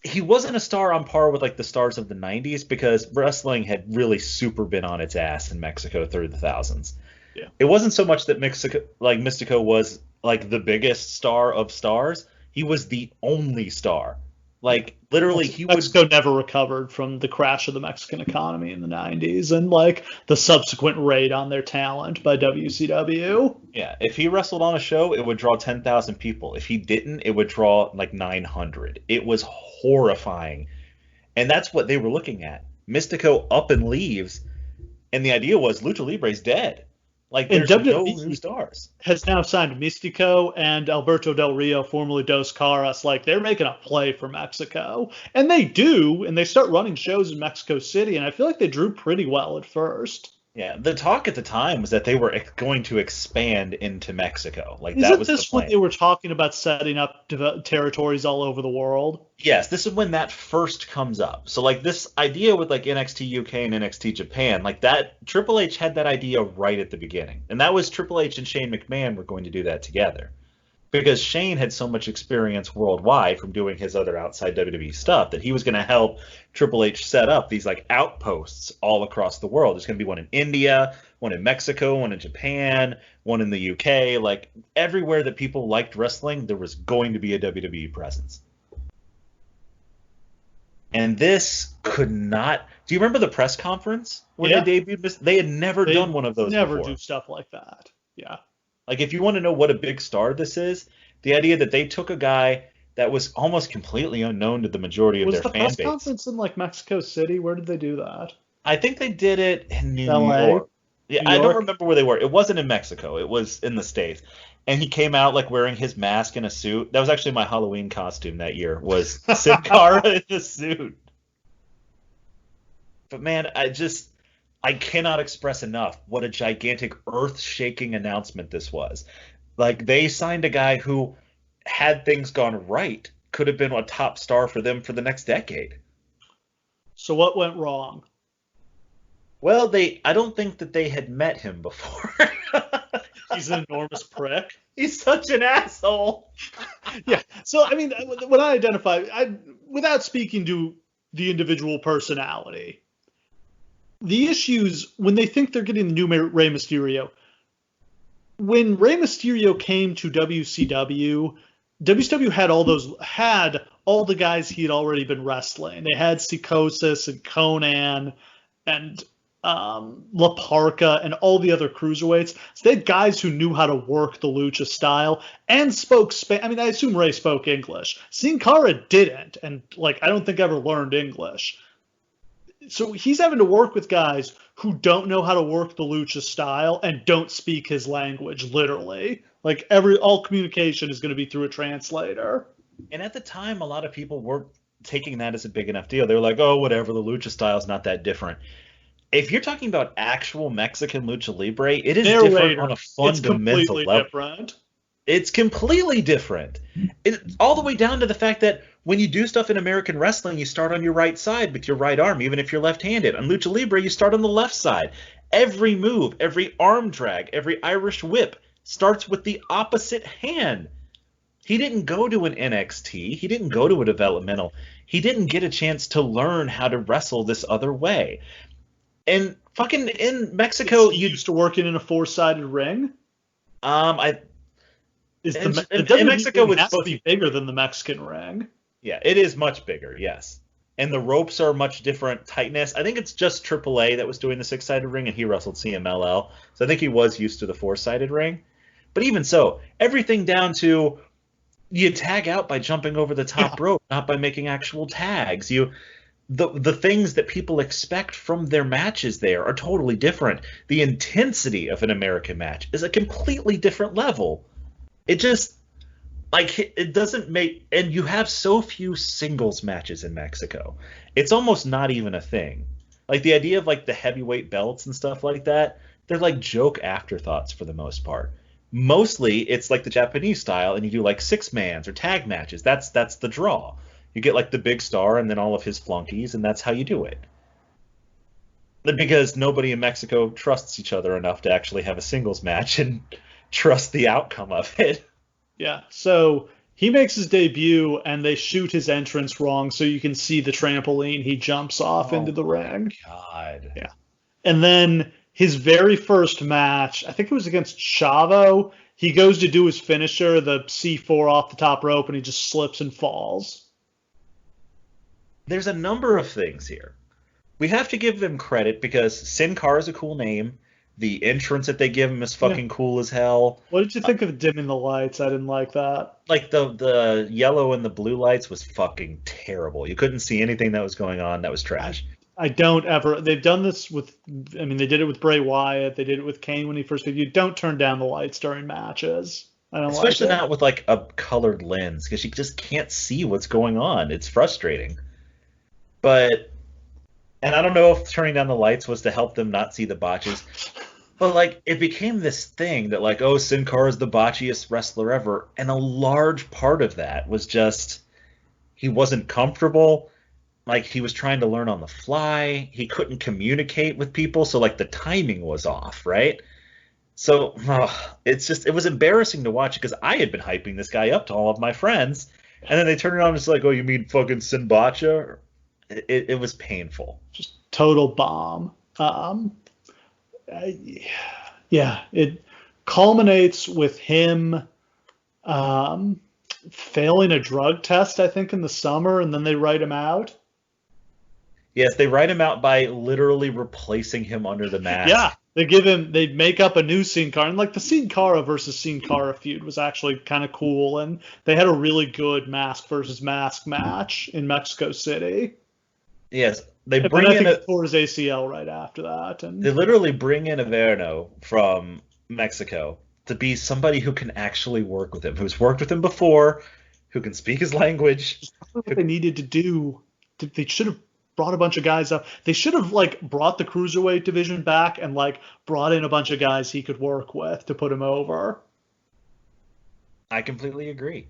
He wasn't a star on par with like the stars of the 90s because wrestling had really super been on its ass in Mexico through the thousands. Yeah. It wasn't so much that Mystico was like the biggest star of stars. He was the only star. Like literally Mexico never recovered from the crash of the Mexican economy in the 90s and like the subsequent raid on their talent by WCW. Yeah, if he wrestled on a show, it would draw 10,000 people. If he didn't, it would draw like 900. It was horrifying. And that's what they were looking at. Mystico up and leaves, and the idea was Lucha Libre's dead. Like, there's no new stars. Has now signed Mystico and Alberto Del Rio, formerly Dos Caras. Like, they're making a play for Mexico. And they do, and they start running shows in Mexico City, and I feel like they drew pretty well at first. Yeah, the talk at the time was that they were going to expand into Mexico. Like, that was the plan. Isn't this when they were talking about setting up territories all over the world? Yes, this is when that first comes up. So, like, this idea with, like, NXT UK and NXT Japan, like, that, Triple H had that idea right at the beginning. And that was Triple H and Shane McMahon were going to do that together. Because Shane had so much experience worldwide from doing his other outside WWE stuff that he was going to help Triple H set up these, like, outposts all across the world. There's going to be one in India, one in Mexico, one in Japan, one in the UK. Like, everywhere that people liked wrestling, there was going to be a WWE presence. And this could not. Do you remember the press conference when they debuted? They had never done one of those before. Never do stuff like that. Yeah. Like, if you want to know what a big star this is, the idea that they took a guy that was almost completely unknown to the majority of their fan base. Was the press conference in, like, Mexico City? Where did they do that? I think they did it in New LA? York. Yeah, New York? I don't remember where they were. It wasn't in Mexico. It was in the States. And he came out, like, wearing his mask and a suit. That was actually my Halloween costume that year, was Sin Cara in a suit. But man, I cannot express enough what a gigantic earth-shaking announcement this was. Like they signed a guy who, had things gone right, could have been a top star for them for the next decade. So what went wrong? Well, I don't think that they had met him before. He's an enormous prick. He's such an asshole. Yeah. So I mean, when I identify, without speaking to the individual personality, the issues when they think they're getting the new Rey Mysterio. When Rey Mysterio came to WCW had all the guys he had already been wrestling. They had Psychosis and Conan and La Parka and all the other cruiserweights. So they had guys who knew how to work the lucha style and spoke Spanish. I mean, I assume Ray spoke English. Sin Cara didn't, and like I don't think ever learned English. So he's having to work with guys who don't know how to work the lucha style and don't speak his language, literally. Like all communication is going to be through a translator. And at the time, a lot of people weren't taking that as a big enough deal. They were like, oh, whatever, the lucha style is not that different. If you're talking about actual Mexican lucha libre, it is different on a fundamental level. Different. It's completely different. All the way down to the fact that when you do stuff in American wrestling, you start on your right side with your right arm, even if you're left-handed. On Lucha Libre, you start on the left side. Every move, every arm drag, every Irish whip starts with the opposite hand. He didn't go to an NXT. He didn't go to a developmental. He didn't get a chance to learn how to wrestle this other way. And fucking in Mexico, you used to working in a four-sided ring. In Mexico, it's supposed to be bigger than the Mexican ring. Yeah, it is much bigger, yes. And the ropes are much different tightness. I think it's just AAA that was doing the six-sided ring, and he wrestled CMLL. So I think he was used to the four-sided ring. But even so, everything down to you tag out by jumping over the top rope, not by making actual tags. The things that people expect from their matches there are totally different. The intensity of an American match is a completely different level. It just, like, it doesn't make, and you have so few singles matches in Mexico. It's almost not even a thing. Like, the idea of, like, the heavyweight belts and stuff like that, they're, like, joke afterthoughts for the most part. Mostly, it's like the Japanese style, and you do, like, six-mans or tag matches. That's the draw. You get, like, the big star and then all of his flunkies, and that's how you do it. Because nobody in Mexico trusts each other enough to actually have a singles match and trust the outcome of it. Yeah, so he makes his debut, and they shoot his entrance wrong, so you can see the trampoline he jumps off into the ring. God. Yeah. And then his very first match, I think it was against Chavo, he goes to do his finisher, the C4 off the top rope, and he just slips and falls. There's a number of things here. We have to give them credit because Sin Cara is a cool name. The entrance that they give him is fucking cool as hell. What did you think of dimming the lights? I didn't like that. Like the yellow and the blue lights was fucking terrible. You couldn't see anything that was going on. That was trash. I don't ever. They've done this with. I mean, they did it with Bray Wyatt. They did it with Kane when he first debuted. You don't turn down the lights during matches. I don't Especially like it. not with like a colored lens because you just can't see what's going on. It's frustrating. But, and I don't know if turning down the lights was to help them not see the botches. But, like, it became this thing that, like, oh, Sin Cara's the botchiest wrestler ever. And a large part of that was just he wasn't comfortable. Like, he was trying to learn on the fly. He couldn't communicate with people. So, like, the timing was off, right? So, it was embarrassing to watch because I had been hyping this guy up to all of my friends. And then they turn around and it's like, oh, you mean fucking Sinbacha? It was painful. Just total bomb. Yeah, it culminates with him failing a drug test, I think, in the summer, and then they write him out. Yes, they write him out by literally replacing him under the mask. Yeah, they make up a new Sin Cara, and like the Sin Cara versus Sin Cara feud was actually kind of cool, and they had a really good mask versus mask match in Mexico City. Yes, they bring in he tore his ACL right after that. And they literally bring in Averno from Mexico to be somebody who can actually work with him, who's worked with him before, who can speak his language. That's what they needed to do. They should have brought a bunch of guys up. They should have like brought the cruiserweight division back and like brought in a bunch of guys he could work with to put him over. I completely agree.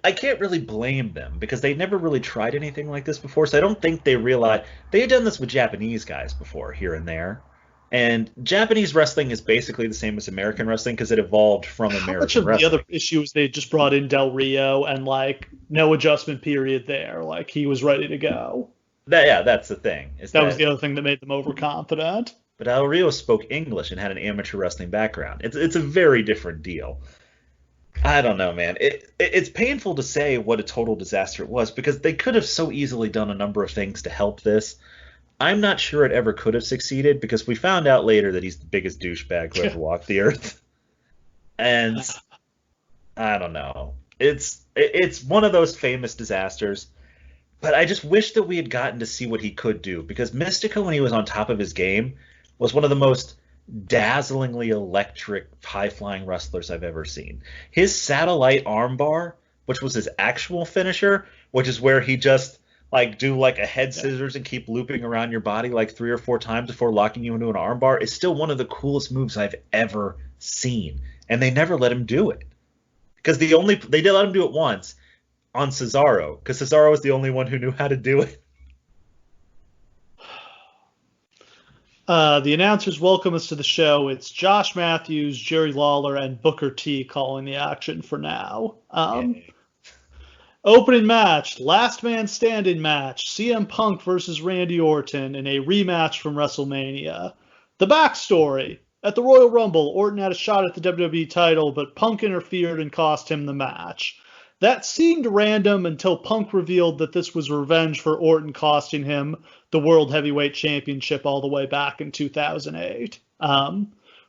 I can't really blame them because they never really tried anything like this before, so I don't think they realized they had done this with Japanese guys before here and there. And Japanese wrestling is basically the same as American wrestling because it evolved from How American much of wrestling. the other issue is they just brought in Del Rio and like no adjustment period there, like he was ready to go. That's the thing. Is That was that the other thing that made them overconfident. but Del Rio spoke English and had an amateur wrestling background. It's a very different deal. I don't know, man. It's painful to say what a total disaster it was because they could have so easily done a number of things to help this. I'm not sure it ever could have succeeded because we found out later that he's the biggest douchebag who ever walked the earth. And I don't know. It's one of those famous disasters. But I just wish that we had gotten to see what he could do because Mystico, when he was on top of his game, was one of the most dazzlingly electric high-flying wrestlers I've ever seen. His satellite armbar, which was his actual finisher, which is where he just like do like a head scissors and keep looping around your body like 3 or 4 times before locking you into an armbar, is still one of the coolest moves I've ever seen. And they never let him do it. Because they did let him do it once on Cesaro, because Cesaro was the only one who knew how to do it. The announcers welcome us to the show. It's Josh Matthews, Jerry Lawler, and Booker T calling the action for now. Opening match, last man standing match, CM Punk versus Randy Orton in a rematch from WrestleMania. The backstory, at the Royal Rumble, Orton had a shot at the WWE title, but Punk interfered and cost him the match. That seemed random until Punk revealed that this was revenge for Orton costing him the World Heavyweight Championship all the way back in 2008.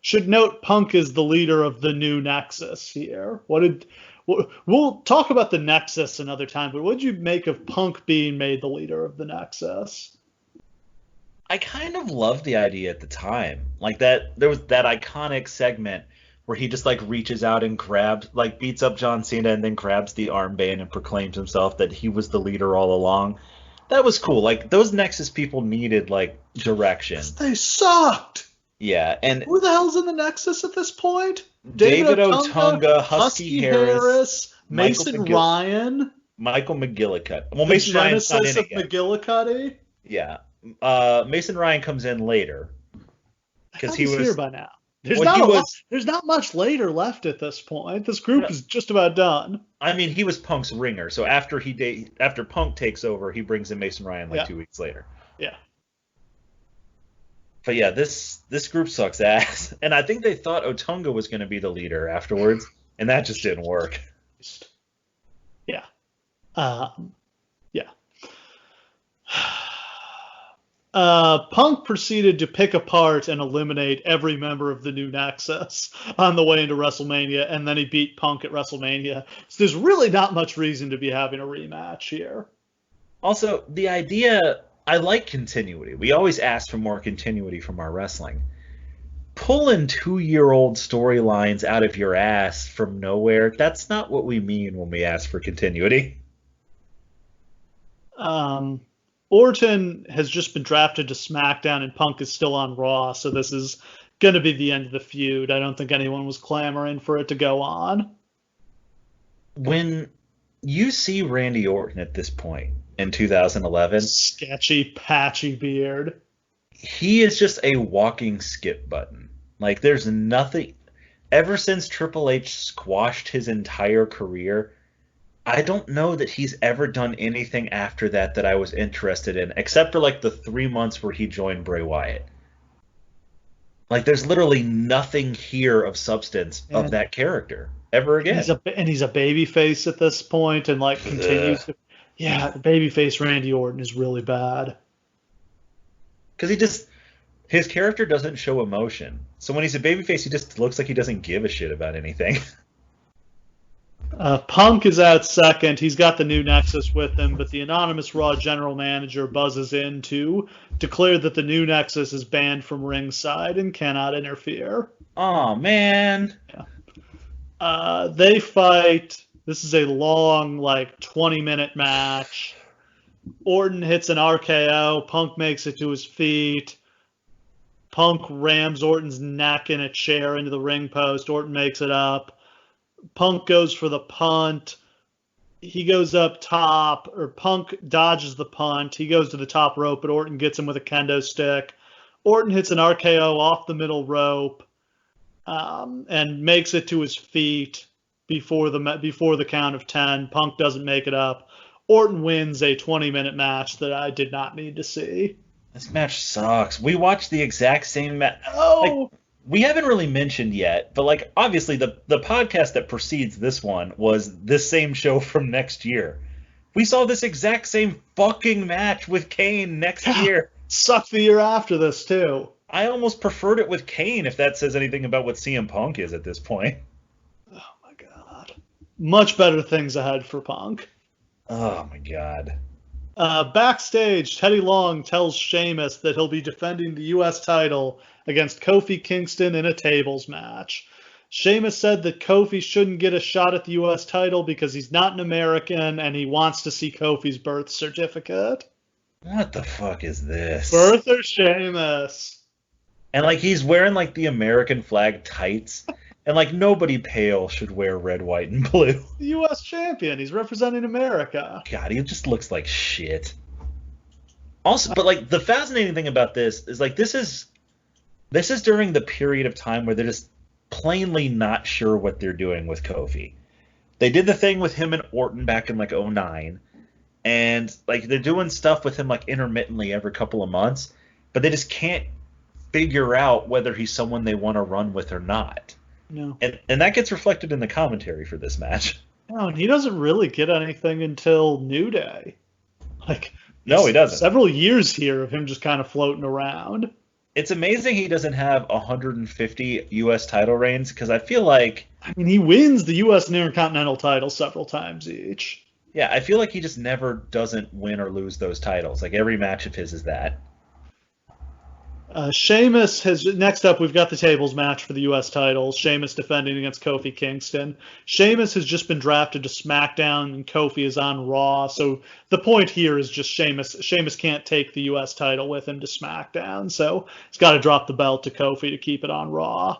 Should note Punk is the leader of the new Nexus here. We'll talk about the Nexus another time, but what did you make of Punk being made the leader of the Nexus? I kind of loved the idea at the time. Like that, there was that iconic segment where he just like reaches out and grabs, like beats up John Cena and then grabs the armband and proclaims himself that he was the leader all along. That was cool. Like those Nexus people needed like direction. They sucked. Yeah, and who the hell's in the Nexus at this point? David Otunga, Husky Harris, Mason Ryan, Michael McGillicuddy. Well, Mason Ryan's not in it yet. McGillicuddy. Yeah, Mason Ryan comes in later because he was here by now. There's not much later left at this point. This group is just about done. I mean, he was Punk's ringer, so after Punk takes over, he brings in Mason Ryan 2 weeks later. Yeah. But yeah, this group sucks ass, and I think they thought Otunga was going to be the leader afterwards, and that just didn't work. Yeah. Punk proceeded to pick apart and eliminate every member of the new Nexus on the way into WrestleMania, and then he beat Punk at WrestleMania. So there's really not much reason to be having a rematch here. Also, the idea, I like continuity. We always ask for more continuity from our wrestling. Pulling 2-year-old storylines out of your ass from nowhere, that's not what we mean when we ask for continuity. Orton has just been drafted to SmackDown and Punk is still on Raw, so this is going to be the end of the feud. I don't think anyone was clamoring for it to go on. When you see Randy Orton at this point in 2011, sketchy, patchy beard, he is just a walking skip button. Like, there's nothing. Ever since Triple H squashed his entire career, I don't know that he's ever done anything after that I was interested in, except for like the 3 months where he joined Bray Wyatt. Like, there's literally nothing here of substance of that character ever again. He's a babyface at this point, and like continues to. Yeah, the babyface Randy Orton is really bad. Because his character doesn't show emotion. So when he's a babyface, he just looks like he doesn't give a shit about anything. Punk is out second. He's got the new Nexus with him, but the anonymous Raw general manager buzzes in to declare that the new Nexus is banned from ringside and cannot interfere. Oh, man. Yeah. They fight. This is a long, like, 20-minute match. Orton hits an RKO. Punk makes it to his feet. Punk rams Orton's neck in a chair into the ring post. Orton makes it up. Punk goes for the punt. He goes up top, or Punk dodges the punt. He goes to the top rope, but Orton gets him with a kendo stick. Orton hits an RKO off the middle rope and makes it to his feet before the count of 10. Punk doesn't make it up. Orton wins a 20-minute match that I did not need to see. This match sucks. We watched the exact same match. Oh! We haven't really mentioned yet, but like obviously the podcast that precedes this one was this same show from next year. We saw this exact same fucking match with Kane next year. Sucked the year after this too. I almost preferred it with Kane, if that says anything about what CM Punk is at this point. Oh my god. Much better things ahead for Punk. Oh my god. Backstage, Teddy Long tells Sheamus that he'll be defending the U.S. title against Kofi Kingston in a tables match. Sheamus said that Kofi shouldn't get a shot at the U.S. title because he's not an American and he wants to see Kofi's birth certificate. What the fuck is this? Birther Sheamus. And like he's wearing like the American flag tights. And like nobody pale should wear red, white, and blue. The U.S. champion. He's representing America. God, he just looks like shit. Also, but like the fascinating thing about this is like this is during the period of time where they're just plainly not sure what they're doing with Kofi. They did the thing with him and Orton back in like 2009, and like they're doing stuff with him like intermittently every couple of months, but they just can't figure out whether he's someone they want to run with or not. No. And that gets reflected in the commentary for this match. No, and he doesn't really get anything until New Day. Like, no, he doesn't. Several years here of him just kind of floating around. It's amazing he doesn't have 150 U.S. title reigns, because I feel like... I mean, he wins the U.S. and Intercontinental title several times each. Yeah, I feel like he just never doesn't win or lose those titles. Like, every match of his is that. Sheamus has... Next up, we've got the tables match for the U.S. title. Sheamus defending against Kofi Kingston. Sheamus has just been drafted to SmackDown, and Kofi is on Raw. So the point here is just Sheamus can't take the U.S. title with him to SmackDown. So he's got to drop the belt to Kofi to keep it on Raw.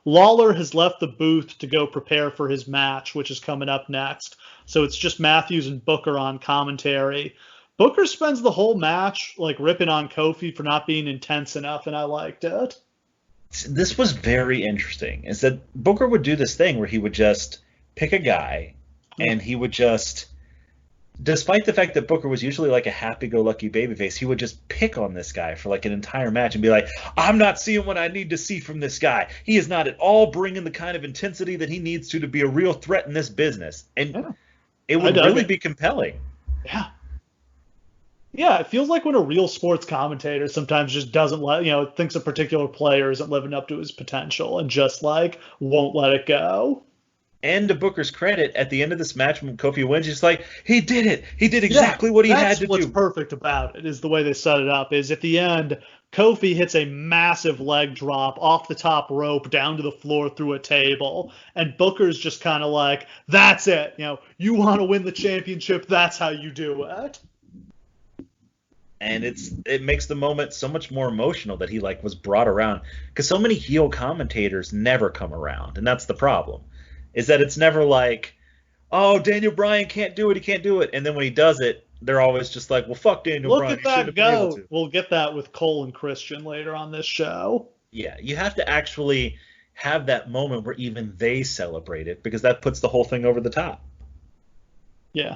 Lawler has left the booth to go prepare for his match, which is coming up next. So it's just Matthews and Booker on commentary. Booker spends the whole match like ripping on Kofi for not being intense enough, and I liked it. This was very interesting. Is that Booker would do this thing where he would just pick a guy, and he would just, despite the fact that Booker was usually like a happy-go-lucky babyface, he would just pick on this guy for like an entire match and be like, I'm not seeing what I need to see from this guy. He is not at all bringing the kind of intensity that he needs to be a real threat in this business. And it would really be compelling. Yeah. Yeah, it feels like when a real sports commentator sometimes just doesn't thinks a particular player isn't living up to his potential and just like won't let it go. And to Booker's credit, at the end of this match when Kofi wins, he's like, he did it. He did exactly what he had to do. That's what's perfect about it is the way they set it up is at the end, Kofi hits a massive leg drop off the top rope down to the floor through a table. And Booker's just kind of like, that's it. You want to win the championship. That's how you do it. And it makes the moment so much more emotional that he like was brought around, because so many heel commentators never come around, and that's the problem. Is that it's never like, oh, Daniel Bryan can't do it, he can't do it, and then when he does it, they're always just like, well, fuck Daniel Bryan. Look at that go. We'll get that with Cole and Christian later on this show. Yeah, you have to actually have that moment where even they celebrate it, because that puts the whole thing over the top. Yeah.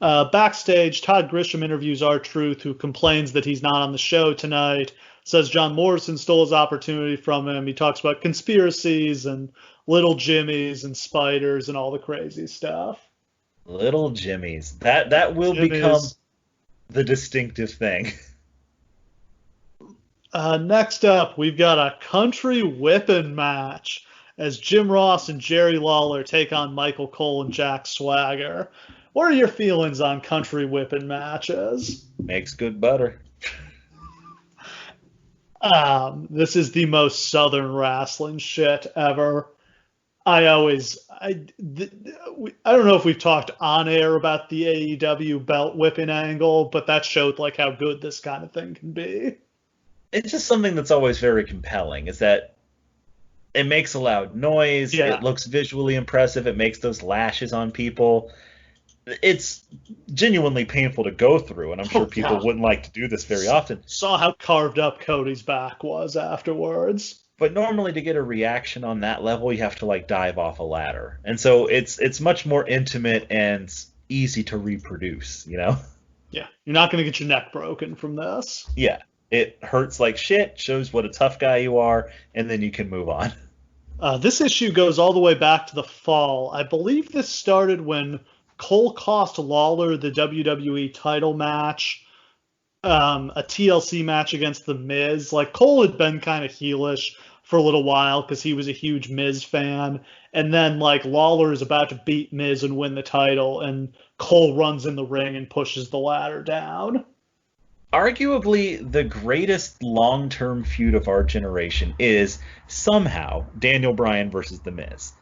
Backstage, Todd Grisham interviews R-Truth, who complains that he's not on the show tonight, says John Morrison stole his opportunity from him. He talks about conspiracies and little jimmies and spiders and all the crazy stuff. Little jimmies. That will become the distinctive thing. Next up, we've got a country whipping match as Jim Ross and Jerry Lawler take on Michael Cole and Jack Swagger. What are your feelings on country whipping matches? Makes good butter. This is the most Southern wrestling shit ever. I always, I don't know if we've talked on air about the AEW belt whipping angle, but that showed like how good this kind of thing can be. It's just something that's always very compelling, is that it makes a loud noise, it Yeah. looks visually impressive, it makes those lashes on people. It's genuinely painful to go through, and I'm sure Oh people yeah. wouldn't like to do this very often. Saw how carved up Cody's back was afterwards. But normally to get a reaction on that level, you have to like dive off a ladder. And so it's much more intimate and easy to reproduce, you know? Yeah. You're not going to get your neck broken from this. Yeah. It hurts like shit, shows what a tough guy you are, and then you can move on. This issue goes all the way back to the fall. I believe this started when Cole cost Lawler the WWE title match, a TLC match against The Miz. Like Cole had been kind of heelish for a little while because he was a huge Miz fan, and then like Lawler is about to beat Miz and win the title, and Cole runs in the ring and pushes the ladder down. Arguably, the greatest long-term feud of our generation is somehow Daniel Bryan versus The Miz.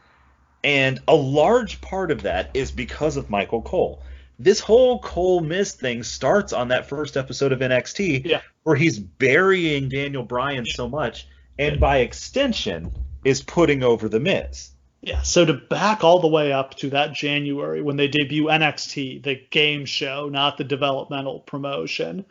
And a large part of that is because of Michael Cole. This whole Cole Miz thing starts on that first episode of NXT Yeah. where he's burying Daniel Bryan so much, and by extension, is putting over The Miz. Yeah, so to back all the way up to that January when they debut NXT, the game show, not the developmental promotion,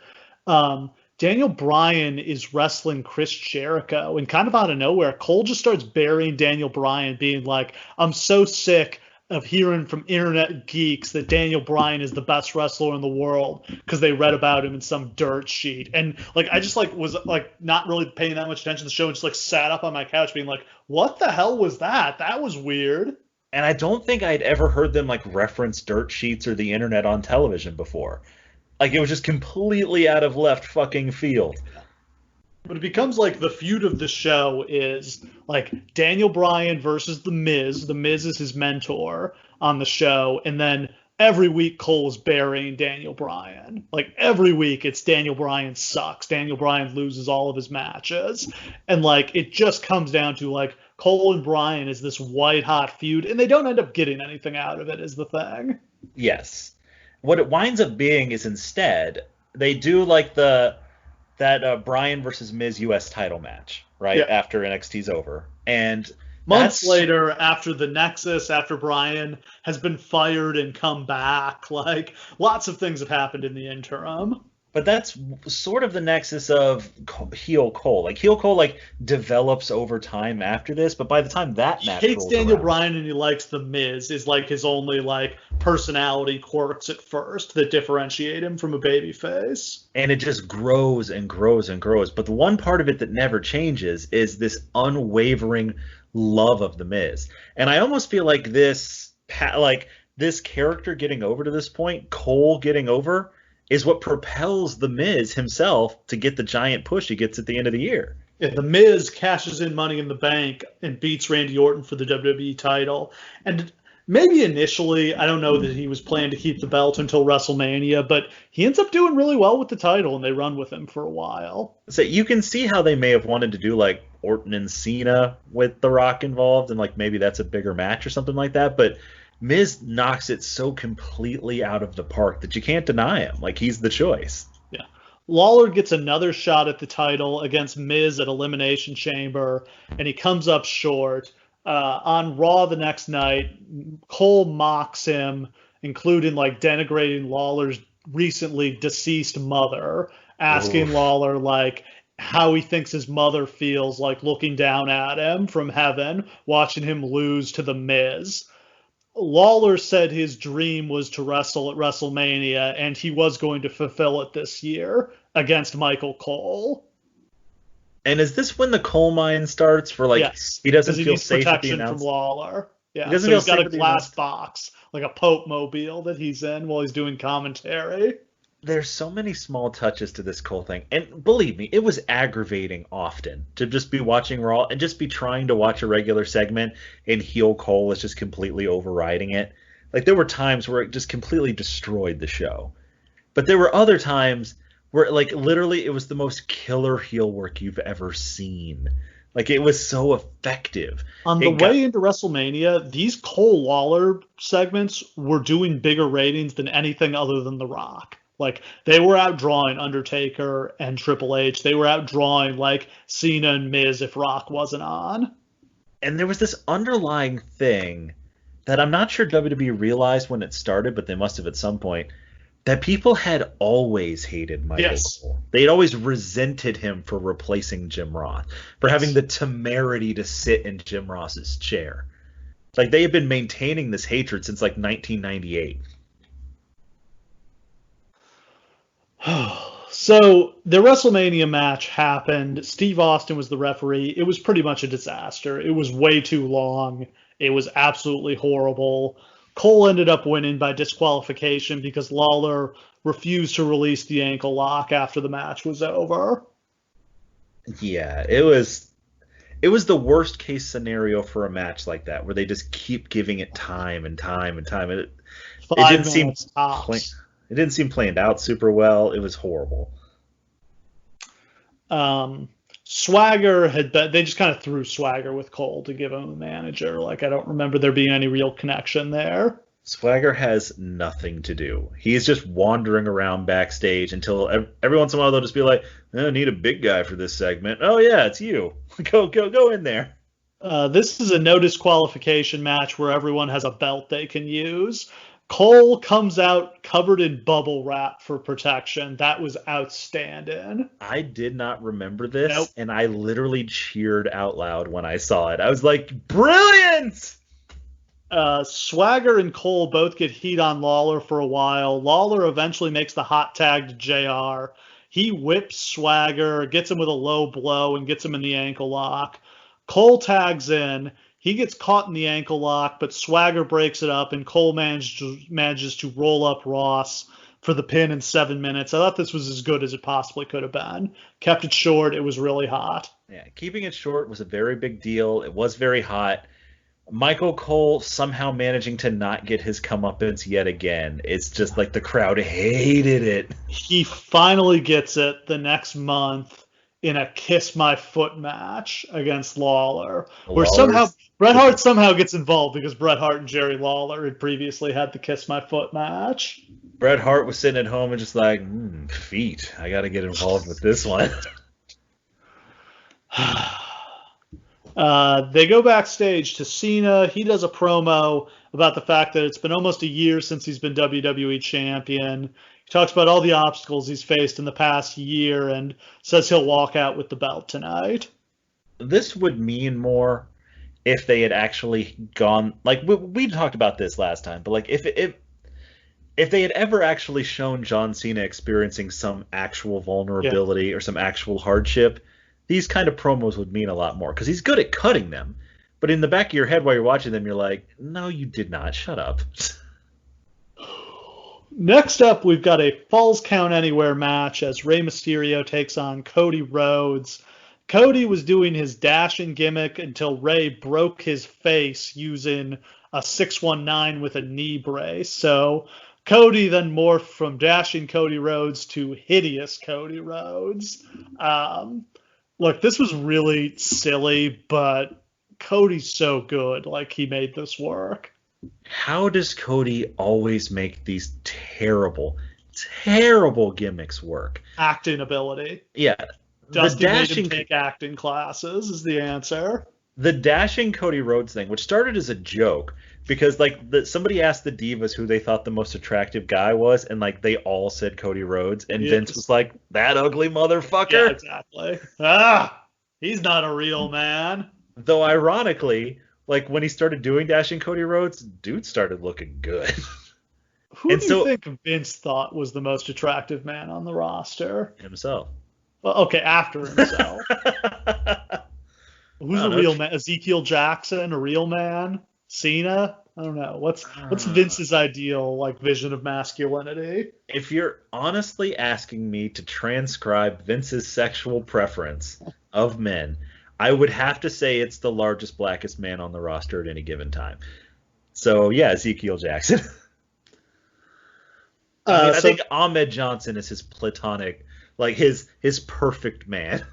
Daniel Bryan is wrestling Chris Jericho, and kind of out of nowhere, Cole just starts burying Daniel Bryan, being like, I'm so sick of hearing from internet geeks that Daniel Bryan is the best wrestler in the world because they read about him in some dirt sheet. And like I just like was like not really paying that much attention to the show and just like sat up on my couch being like, what the hell was that? That was weird. And I don't think I'd ever heard them like reference dirt sheets or the internet on television before. Like it was just completely out of left fucking field. But it becomes like the feud of the show is like Daniel Bryan versus The Miz. The Miz is his mentor on the show. And then every week Cole's burying Daniel Bryan. Like every week it's Daniel Bryan sucks. Daniel Bryan loses all of his matches. And like it just comes down to like Cole and Bryan is this white hot feud. And they don't end up getting anything out of it, is the thing. Yes. What it winds up being is instead they do like that Bryan versus Miz US title match, right? Yeah. After NXT's over. And months later, after the Nexus, after Bryan has been fired and come back, like lots of things have happened in the interim. But that's sort of the nexus of heel Cole. Like heel Cole like develops over time after this, but by the time that match He hates Daniel around, Bryan and he likes The Miz is like his only like personality quirks at first that differentiate him from a babyface. and it just grows and grows and grows. But the one part of it that never changes is this unwavering love of The Miz. And I almost feel like this character getting over to this point, Cole getting over, is what propels The Miz himself to get the giant push he gets at the end of the year. Yeah, The Miz cashes in Money in the Bank and beats Randy Orton for the WWE title. And maybe initially, I don't know that he was planning to keep the belt until WrestleMania, but he ends up doing really well with the title, and they run with him for a while. So you can see how they may have wanted to do like Orton and Cena with The Rock involved, and like maybe that's a bigger match or something like that. But Miz knocks it so completely out of the park that you can't deny him. Like he's the choice. Yeah. Lawler gets another shot at the title against Miz at Elimination Chamber, and he comes up short. On Raw the next night, Cole mocks him, including like denigrating Lawler's recently deceased mother, asking Oof. Lawler like how he thinks his mother feels like looking down at him from heaven, watching him lose to The Miz. Lawler said his dream was to wrestle at WrestleMania, and he was going to fulfill it this year against Michael Cole. And is this when the coal mine starts? For like Yes, he doesn't because he feel needs safe at the protection from announcement. Lawler. Yeah, He doesn't so feel he's got safe a at the glass announcement. box, like a Pope mobile that he's in while he's doing commentary. There's so many small touches to this Cole thing. And believe me, it was aggravating often to just be watching Raw and just be trying to watch a regular segment and heel Cole is just completely overriding it. Like there were times where it just completely destroyed the show. But there were other times where like literally it was the most killer heel work you've ever seen. Like, it was so effective. On the It got way into WrestleMania, these Cole Lawler segments were doing bigger ratings than anything other than The Rock. Like, they were outdrawing Undertaker and Triple H. They were outdrawing, like, Cena and Miz if Rock wasn't on. and there was this underlying thing that I'm not sure WWE realized when it started, but they must have at some point, that people had always hated Michael Yes. Cole. They'd always resented him for replacing Jim Ross, for having the temerity to sit in Jim Ross's chair. Like, they had been maintaining this hatred since like 1998. So the WrestleMania match happened. Steve Austin was the referee. It was pretty much a disaster. It was way too long. It was absolutely horrible. Cole ended up winning by disqualification because Lawler refused to release the ankle lock after the match was over. Yeah, it was the worst case scenario for a match like that, where they just keep giving it time and time and time. It 5 didn't seem minutes tops. it didn't seem planned out super well. It was horrible. Swagger they just kind of threw Swagger with Cole to give him a manager. Like, I don't remember there being any real connection there. Swagger has nothing to do. He's just wandering around backstage until every once in a while they'll just be like, "I need a big guy for this segment." Oh yeah, it's you. Go in there. This is a no disqualification match where everyone has a belt they can use. Cole comes out covered in bubble wrap for protection. That was outstanding. I did not remember this, Nope. and I literally cheered out loud when I saw it. I was like, "Brilliant!" Swagger and Cole both get heat on Lawler for a while. Lawler eventually makes the hot tag to JR. He whips Swagger, gets him with a low blow, and gets him in the ankle lock. Cole tags in. He gets caught in the ankle lock, but Swagger breaks it up, and Cole manages to roll up Ross for the pin in 7 minutes. I thought this was as good as it possibly could have been. Kept it short. It was really hot. Yeah, keeping it short was a very big deal. It was very hot. Michael Cole somehow managing to not get his comeuppance yet again. It's just like the crowd hated it. He finally gets it the next month in a Kiss My Foot match against Lawler, where somehow Bret Hart somehow gets involved because Bret Hart and Jerry Lawler had previously had the Kiss My Foot match. Bret Hart was sitting at home and just like, feet. I got to get involved with this one. They go backstage to Cena. He does a promo about the fact that it's been almost a year since he's been WWE champion. He talks about all the obstacles he's faced in the past year and says he'll walk out with the belt tonight. This would mean more if they had actually gone, like we talked about this last time, but like if they had ever actually shown John Cena experiencing some actual vulnerability or some actual hardship, these kind of promos would mean a lot more, because he's good at cutting them. But in the back of your head while you're watching them, you're like, no, you did not. Shut up. Next up, we've got a Falls Count Anywhere match as Rey Mysterio takes on Cody Rhodes. Cody was doing his dashing gimmick until Rey broke his face using a 619 with a knee brace. So Cody then morphed from dashing Cody Rhodes to hideous Cody Rhodes. Look, this was really silly, but Cody's so good. Like, he made this work. How does Cody always make these terrible, terrible gimmicks work? Acting ability. Yeah. Dusty made him take acting classes is the answer. The dashing Cody Rhodes thing, which started as a joke, because like somebody asked the Divas who they thought the most attractive guy was, and like they all said Cody Rhodes, and Vince was like, "That ugly motherfucker." Yeah, exactly. He's not a real man. Though ironically, like when he started doing dashing Cody Rhodes, dude started looking good. Who do you think Vince thought was the most attractive man on the roster? Himself. Well, okay, after himself. Who's a real man? Ezekiel Jackson, a real man? Cena? I don't know. What's Vince's ideal like vision of masculinity? If you're honestly asking me to transcribe Vince's sexual preference of men, I would have to say it's the largest, blackest man on the roster at any given time. So yeah, Ezekiel Jackson. I think Ahmed Johnson is his platonic, like his perfect man.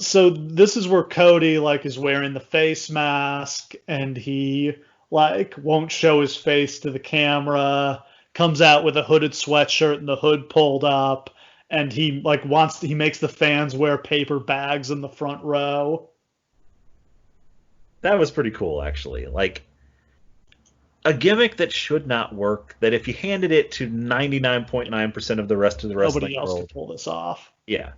So this is where Cody like is wearing the face mask and he like won't show his face to the camera, comes out with a hooded sweatshirt and the hood pulled up, and he makes the fans wear paper bags in the front row. That was pretty cool, actually. Like a gimmick that should not work. That if you handed it to 99.9% of the rest of the wrestling Nobody else could world, pull this off. yeah.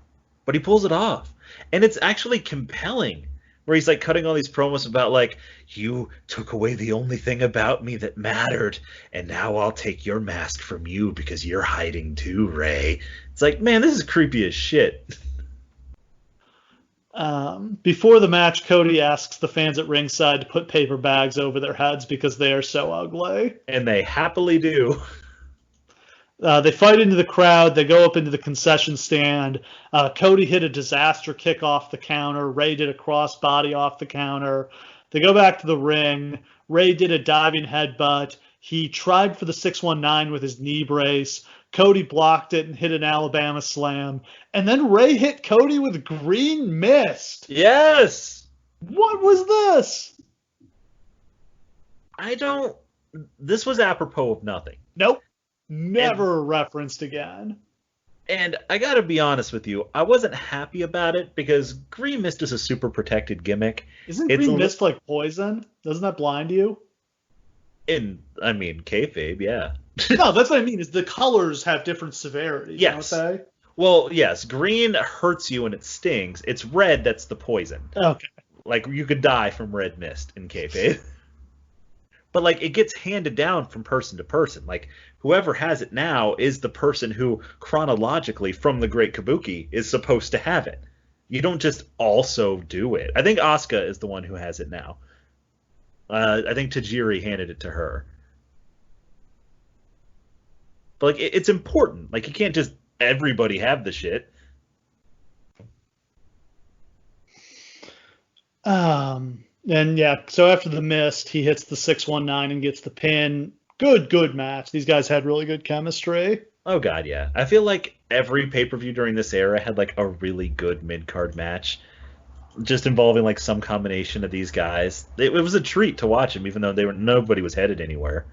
But he pulls it off. And it's actually compelling. Where he's like cutting all these promos about like, you took away the only thing about me that mattered, and now I'll take your mask from you because you're hiding too, Ray. It's like, man, this is creepy as shit. Before the match, Cody asks the fans at ringside to put paper bags over their heads because they are so ugly. And they happily do. They fight into the crowd. They go up into the concession stand. Cody hit a disaster kick off the counter. Ray did a crossbody off the counter. They go back to the ring. Ray did a diving headbutt. He tried for the 619 with his knee brace. Cody blocked it and hit an Alabama slam. And then Ray hit Cody with green mist. Yes! What was this? This was apropos of nothing. Nope. Never referenced again. And I gotta be honest with you, I wasn't happy about it because green mist is a super protected gimmick. Isn't green mist like poison? Doesn't that blind you? Kayfabe, yeah. No, that's what I mean, is the colors have different severities. Yes. You know what I'm saying? Well, yes, green hurts you and it stings. It's red that's the poison. Okay. Like, you could die from red mist in kayfabe. But, like, it gets handed down from person to person. Like, whoever has it now is the person who, chronologically, from the Great Kabuki, is supposed to have it. You don't just also do it. I think Asuka is the one who has it now. I think Tajiri handed it to her. But, like, it's important. Like, you can't just everybody have the shit. And yeah, so after the mist, he hits the 619 and gets the pin. Good match. These guys had really good chemistry. Oh god, yeah. I feel like every pay-per-view during this era had like a really good mid-card match, just involving like some combination of these guys. It was a treat to watch them, even though nobody was headed anywhere.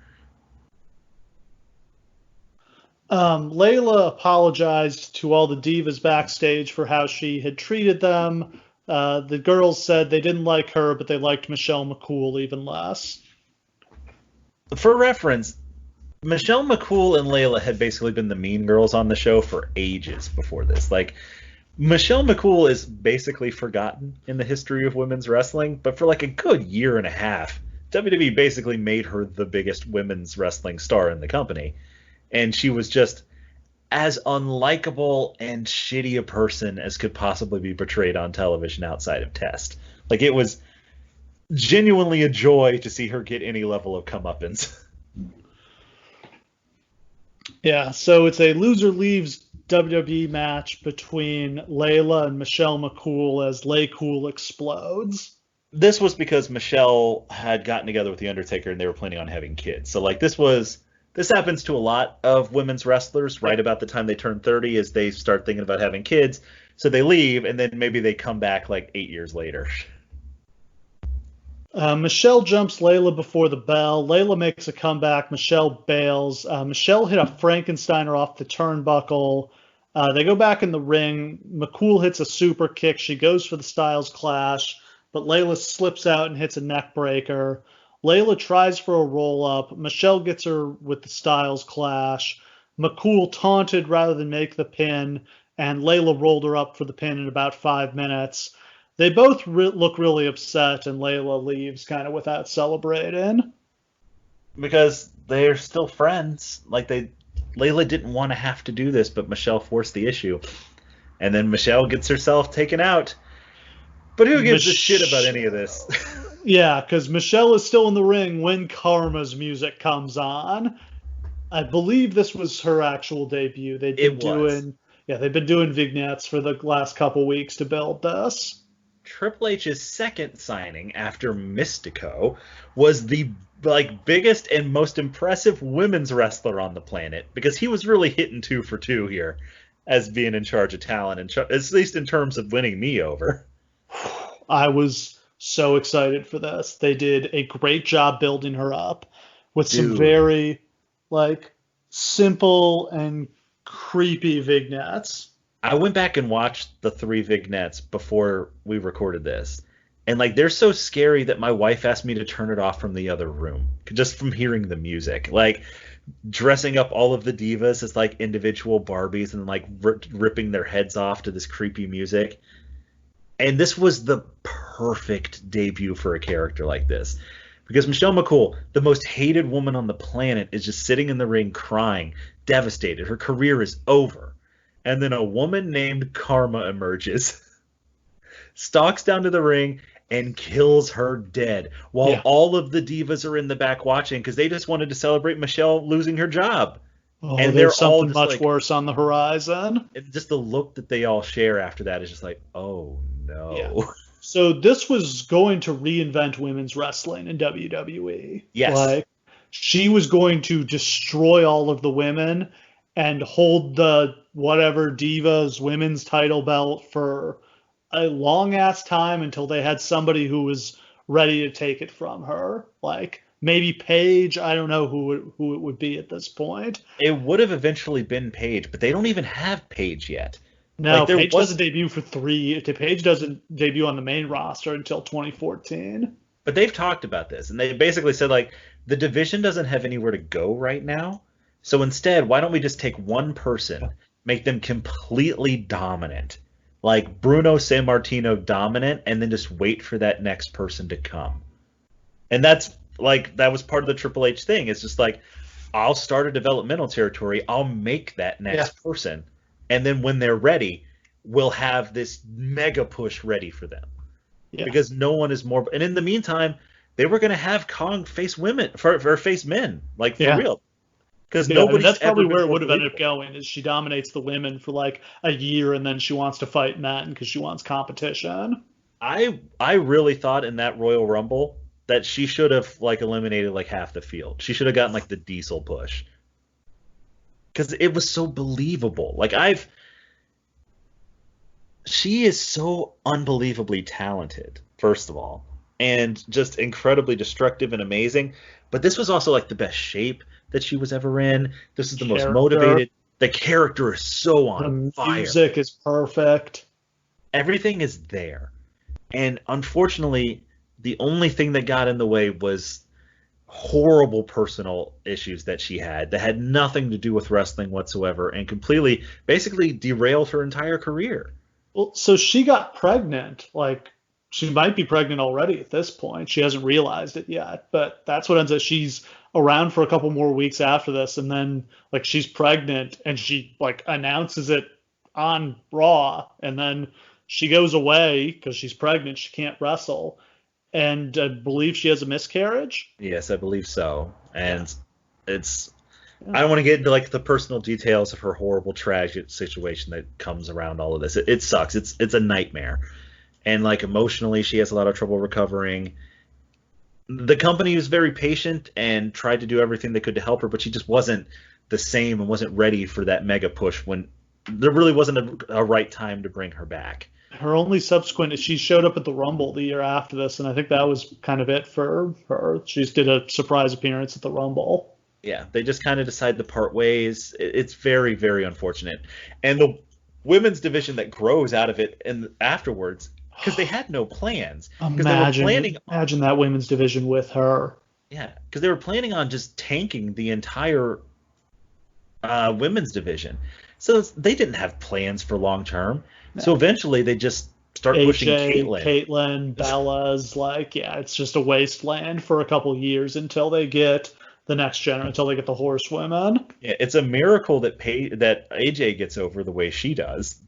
Layla apologized to all the divas backstage for how she had treated them. The girls said they didn't like her, but they liked Michelle McCool even less. For reference, Michelle McCool and Layla had basically been the mean girls on the show for ages before this. Like, Michelle McCool is basically forgotten in the history of women's wrestling, but for like a good year and a half, WWE basically made her the biggest women's wrestling star in the company. And she was just as unlikable and shitty a person as could possibly be portrayed on television outside of Test. Like, it was genuinely a joy to see her get any level of comeuppance. Yeah, so it's a loser leaves WWE match between Layla and Michelle McCool as Laycool explodes. This was because Michelle had gotten together with The Undertaker and they were planning on having kids. So, like, this happens to a lot of women's wrestlers right about the time they turn 30 as they start thinking about having kids. So they leave, and then maybe they come back like 8 years later. Michelle jumps Layla before the bell. Layla makes a comeback. Michelle bails. Michelle hit a Frankensteiner off the turnbuckle. They go back in the ring. McCool hits a super kick. She goes for the Styles Clash, but Layla slips out and hits a neck breaker. Layla tries for a roll-up. Michelle gets her with the Styles Clash. McCool taunted rather than make the pin, and Layla rolled her up for the pin in about 5 minutes. They both look really upset, and Layla leaves kind of without celebrating. Because they're still friends. Like, Layla didn't want to have to do this, but Michelle forced the issue. And then Michelle gets herself taken out. But who gives a shit about any of this? Yeah, because Michelle is still in the ring when Karma's music comes on. I believe this was her actual debut. They've been doing vignettes for the last couple weeks to build this. Triple H's second signing after Mystico was the biggest and most impressive women's wrestler on the planet, because he was really hitting 2 for 2 here as being in charge of talent, at least in terms of winning me over. I was so excited for this. They did a great job building her up with some Dude, very like simple and creepy vignettes. I went back and watched the 3 vignettes before we recorded this. And like they're so scary that my wife asked me to turn it off from the other room just from hearing the music. Like dressing up all of the divas as like individual Barbies and like ripping their heads off to this creepy music. And this was the perfect debut for a character like this. Because Michelle McCool, the most hated woman on the planet, is just sitting in the ring crying, devastated. Her career is over. And then a woman named Karma emerges, stalks down to the ring, and kills her dead. While all of the divas are in the back watching because they just wanted to celebrate Michelle losing her job. Oh, And there's they're all something just much like, worse on the horizon. and just the look that they all share after that is just like, oh no. Yeah. So this was going to reinvent women's wrestling in WWE. Yes. Like she was going to destroy all of the women and hold the whatever Divas women's title belt for a long ass time until they had somebody who was ready to take it from her. Like maybe Paige, I don't know who it would be at this point. It would have eventually been Paige, but they don't even have Paige yet. No, Like there Paige was, doesn't debut for Paige doesn't debut on the main roster until 2014. but they've talked about this, and they basically said like the division doesn't have anywhere to go right now. So instead, why don't we just take one person, make them completely dominant, like Bruno Sammartino dominant, and then just wait for that next person to come. And that's like that was part of the Triple H thing. It's just like I'll start a developmental territory, I'll make that next person, and then when they're ready, we'll have this mega push ready for them. Yeah. Because no one is more. And in the meantime, they were going to have Kong face women or face men, like for real. Because nobody. That's probably where it would have ended up going. Is she dominates the women for like a year, and then she wants to fight men because she wants competition. I really thought in that Royal Rumble that she should have like eliminated like half the field. She should have gotten like the Diesel push. Because it was so believable. Like she is so unbelievably talented, first of all, and just incredibly destructive and amazing. But this was also like the best shape that she was ever in. This is the most motivated. The character is so on fire. The music is perfect. Everything is there. And unfortunately, the only thing that got in the way was horrible personal issues that she had that had nothing to do with wrestling whatsoever and completely, basically derailed her entire career. Well, so she got pregnant. Like, she might be pregnant already at this point. She hasn't realized it yet. But that's what ends up. She's around for a couple more weeks after this. And then, like, she's pregnant and she, like, announces it on Raw. And then she goes away because she's pregnant. She can't wrestle. And I believe she has a miscarriage. Yes, I believe so. And it's. I don't want to get into like the personal details of her horrible, tragic situation that comes around all of this. It sucks. It's a nightmare, and like emotionally, she has a lot of trouble recovering. The company was very patient and tried to do everything they could to help her, but she just wasn't the same and wasn't ready for that mega push when there really wasn't a right time to bring her back. Her only subsequent is she showed up at the Rumble the year after this, and I think that was kind of it for her. She just did a surprise appearance at the Rumble. Yeah, they just kind of decide to part ways. It's very, very unfortunate. And the women's division that grows out of it and afterwards, because they had no plans. Imagine that women's division with her. Yeah, because they were planning on just tanking the entire women's division. So they didn't have plans for long term. No. So eventually they just start pushing Caitlyn, Bella's, like, it's just a wasteland for a couple years until they get the next generation, until they get the horsewomen. Yeah, it's a miracle that AJ gets over the way she does.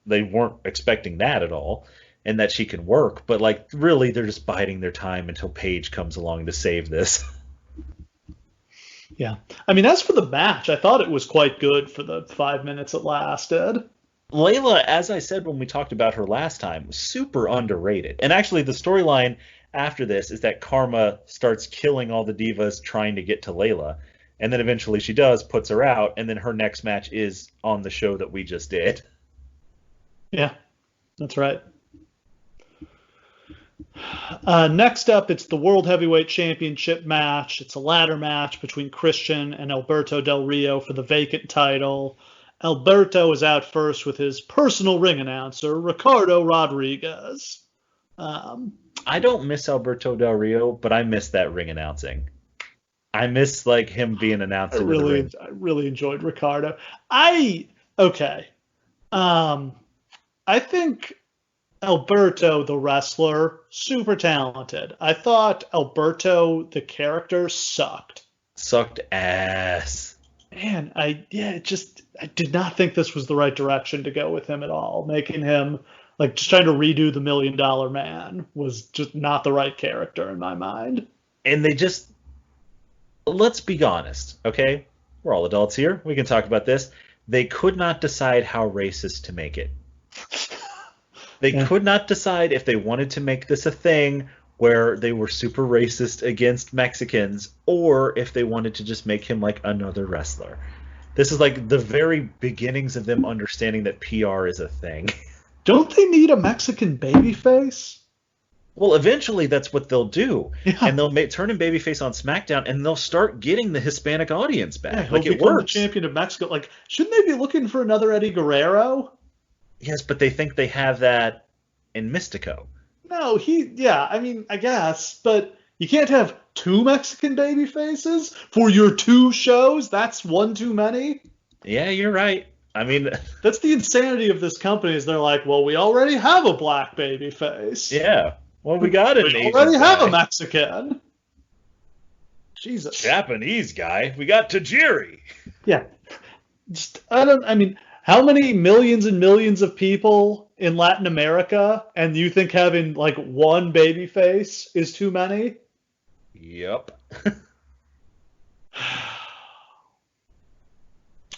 They weren't expecting that at all, and that she can work. But like, really, they're just biding their time until Paige comes along to save this. Yeah, I mean, as for the match, I thought it was quite good for the 5 minutes it lasted. Layla, as I said when we talked about her last time, was super underrated. And actually, the storyline after this is that Karma starts killing all the divas trying to get to Layla, and then eventually she does, puts her out, and then her next match is on the show that we just did. Yeah, that's right. Next up, it's the World Heavyweight Championship match. It's a ladder match between Christian and Alberto Del Rio for the vacant title. Alberto is out first with his personal ring announcer, Ricardo Rodriguez. I don't miss Alberto Del Rio, but I miss that ring announcing. I miss him being announced into the ring. I really enjoyed Ricardo. Okay. I think Alberto, the wrestler, super talented. I thought Alberto, the character, sucked. Sucked ass. Man, I did not think this was the right direction to go with him at all. Making him just trying to redo the $1 Million Man was just not the right character in my mind. And let's be honest, okay? We're all adults here. We can talk about this. They could not decide how racist to make it. They could not decide if they wanted to make this a thing where they were super racist against Mexicans, or if they wanted to just make him like another wrestler. This is the very beginnings of them understanding that PR is a thing. Don't they need a Mexican babyface? Well, eventually that's what they'll do. Yeah. And they'll turn him babyface on SmackDown, and they'll start getting the Hispanic audience back. Yeah, it works. The champion of Mexico. Shouldn't they be looking for another Eddie Guerrero? Yes, but they think they have that in Mystico. No, I guess, but you can't have two Mexican baby faces for your two shows. That's one too many. Yeah, you're right. I mean, that's the insanity of this company. Is they're like, well, we already have a black baby face. Yeah. Well, we got an Asian already guy. Have a Mexican. Jesus. Japanese guy. We got Tajiri. Yeah. How many millions and millions of people in Latin America, and you think having one baby face is too many? Yep.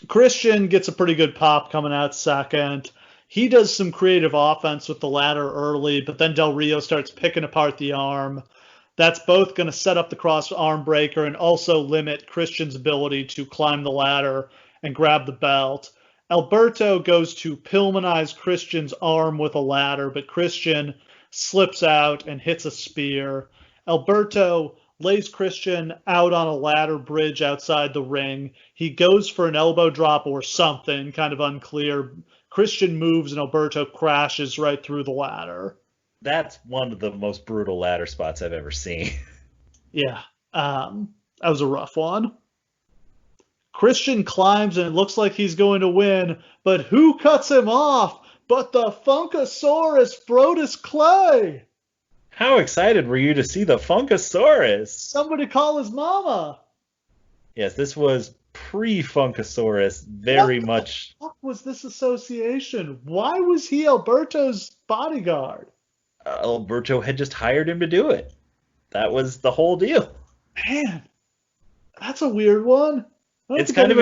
Christian gets a pretty good pop coming out second. He does some creative offense with the ladder early, but then Del Rio starts picking apart the arm. That's both going to set up the cross arm breaker and also limit Christian's ability to climb the ladder and grab the belt. Alberto goes to Pillmanize Christian's arm with a ladder, but Christian slips out and hits a spear. Alberto lays Christian out on a ladder bridge outside the ring. He goes for an elbow drop or something, kind of unclear. Christian moves and Alberto crashes right through the ladder. That's one of the most brutal ladder spots I've ever seen. Yeah, that was a rough one. Christian climbs and it looks like he's going to win, but who cuts him off but the Funkasaurus Brodus Clay? How excited were you to see the Funkasaurus? Somebody call his mama. Yes, this was pre-Funkasaurus, very much. What was this association? Why was he Alberto's bodyguard? Alberto had just hired him to do it. That was the whole deal. Man, that's a weird one. It's kind of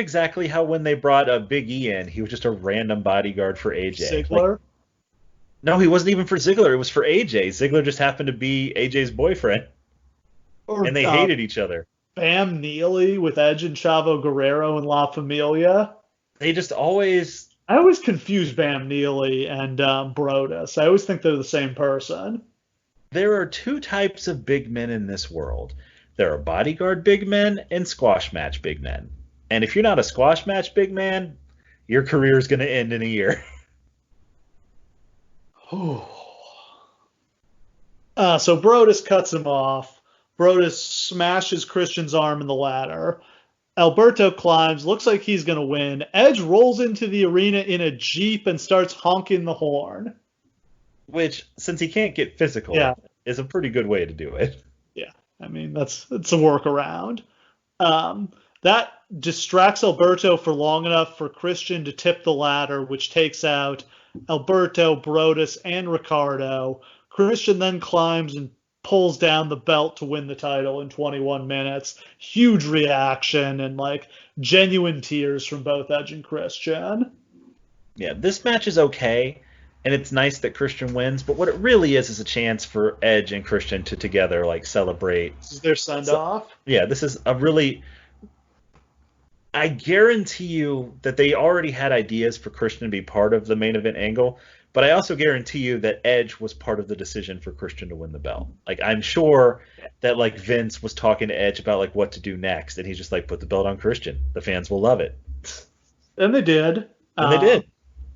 exactly how when they brought Big E in, he was just a random bodyguard for AJ. Ziggler? No, he wasn't even for Ziggler. It was for AJ. Ziggler just happened to be AJ's boyfriend. And they hated each other. Bam Neely with Edge and Chavo Guerrero and La Familia. They just always... I always confuse Bam Neely and Brodus. I always think they're the same person. There are two types of big men in this world. There are bodyguard big men and squash match big men. And if you're not a squash match big man, your career is going to end in a year. So Brodus cuts him off. Brodus smashes Christian's arm in the ladder. Alberto climbs, looks like he's going to win. Edge rolls into the arena in a Jeep and starts honking the horn. Which, since he can't get physical, is a pretty good way to do it. Yeah, it's a workaround. That distracts Alberto for long enough for Christian to tip the ladder, which takes out Alberto, Brodus, and Ricardo. Christian then climbs and pulls down the belt to win the title in 21 minutes. Huge reaction and genuine tears from both Edge and Christian. Yeah, this match is okay, and it's nice that Christian wins, but what it really is a chance for Edge and Christian to together celebrate. This is their send-off? Yeah, this is a really... I guarantee you that they already had ideas for Christian to be part of the main event angle, but I also guarantee you that Edge was part of the decision for Christian to win the belt. Like I'm sure that like Vince was talking to Edge about like what to do next, and he's just like put the belt on Christian. The fans will love it, And they did. and they did.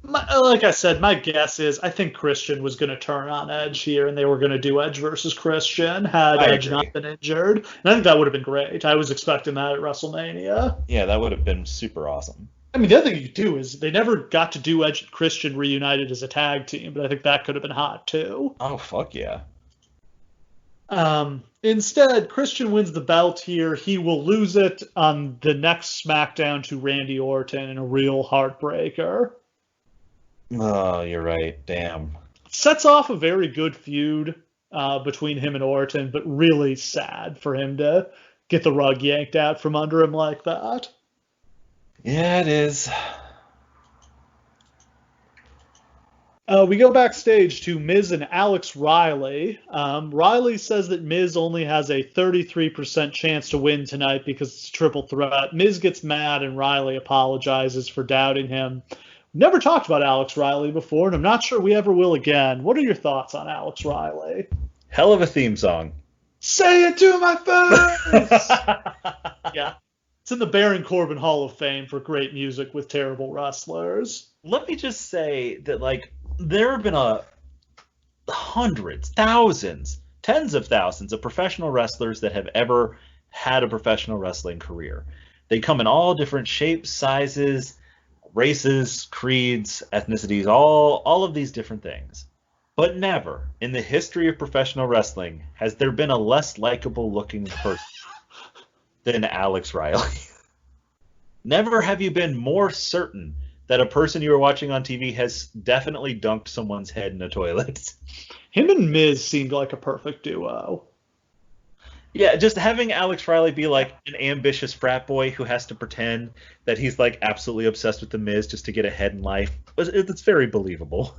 Like I said, my guess is I think Christian was going to turn on Edge here, and they were going to do Edge versus Christian had I Edge agree. not been injured. And I think that would have been great. I was expecting that at WrestleMania. Yeah, that would have been super awesome. I mean, the other thing you could do is they never got to do Edge and Christian reunited as a tag team, but I think that could have been hot too. Oh fuck yeah. Instead, Christian wins the belt here. He will lose it on the next SmackDown to Randy Orton in a real heartbreaker. Oh, you're right. Damn. Sets off a very good feud between him and Orton, but really sad for him to get the rug yanked out from under him like that. Yeah, it is. We go backstage to Miz and Alex Riley. Riley says that Miz only has a 33% chance to win tonight because it's a triple threat. Miz gets mad and Riley apologizes for doubting him. Never talked about Alex Riley before, and I'm not sure we ever will again. What are your thoughts on Alex Riley? Hell of a theme song. Say it to my face! Yeah. It's in the Baron Corbin Hall of Fame for great music with terrible wrestlers. Let me just say that, like, there have been hundreds, thousands, tens of thousands of professional wrestlers that have ever had a professional wrestling career. They come in all different shapes, sizes, races, creeds, ethnicities, all of these different things. But never in the history of professional wrestling has there been a less likable looking person than Alex Riley. Never have you been more certain that a person you were watching on TV has definitely dunked someone's head in a toilet. Him and Miz seemed like a perfect duo. Yeah, just having Alex Riley be like an ambitious frat boy who has to pretend that he's like absolutely obsessed with the Miz just to get ahead in life, it's very believable.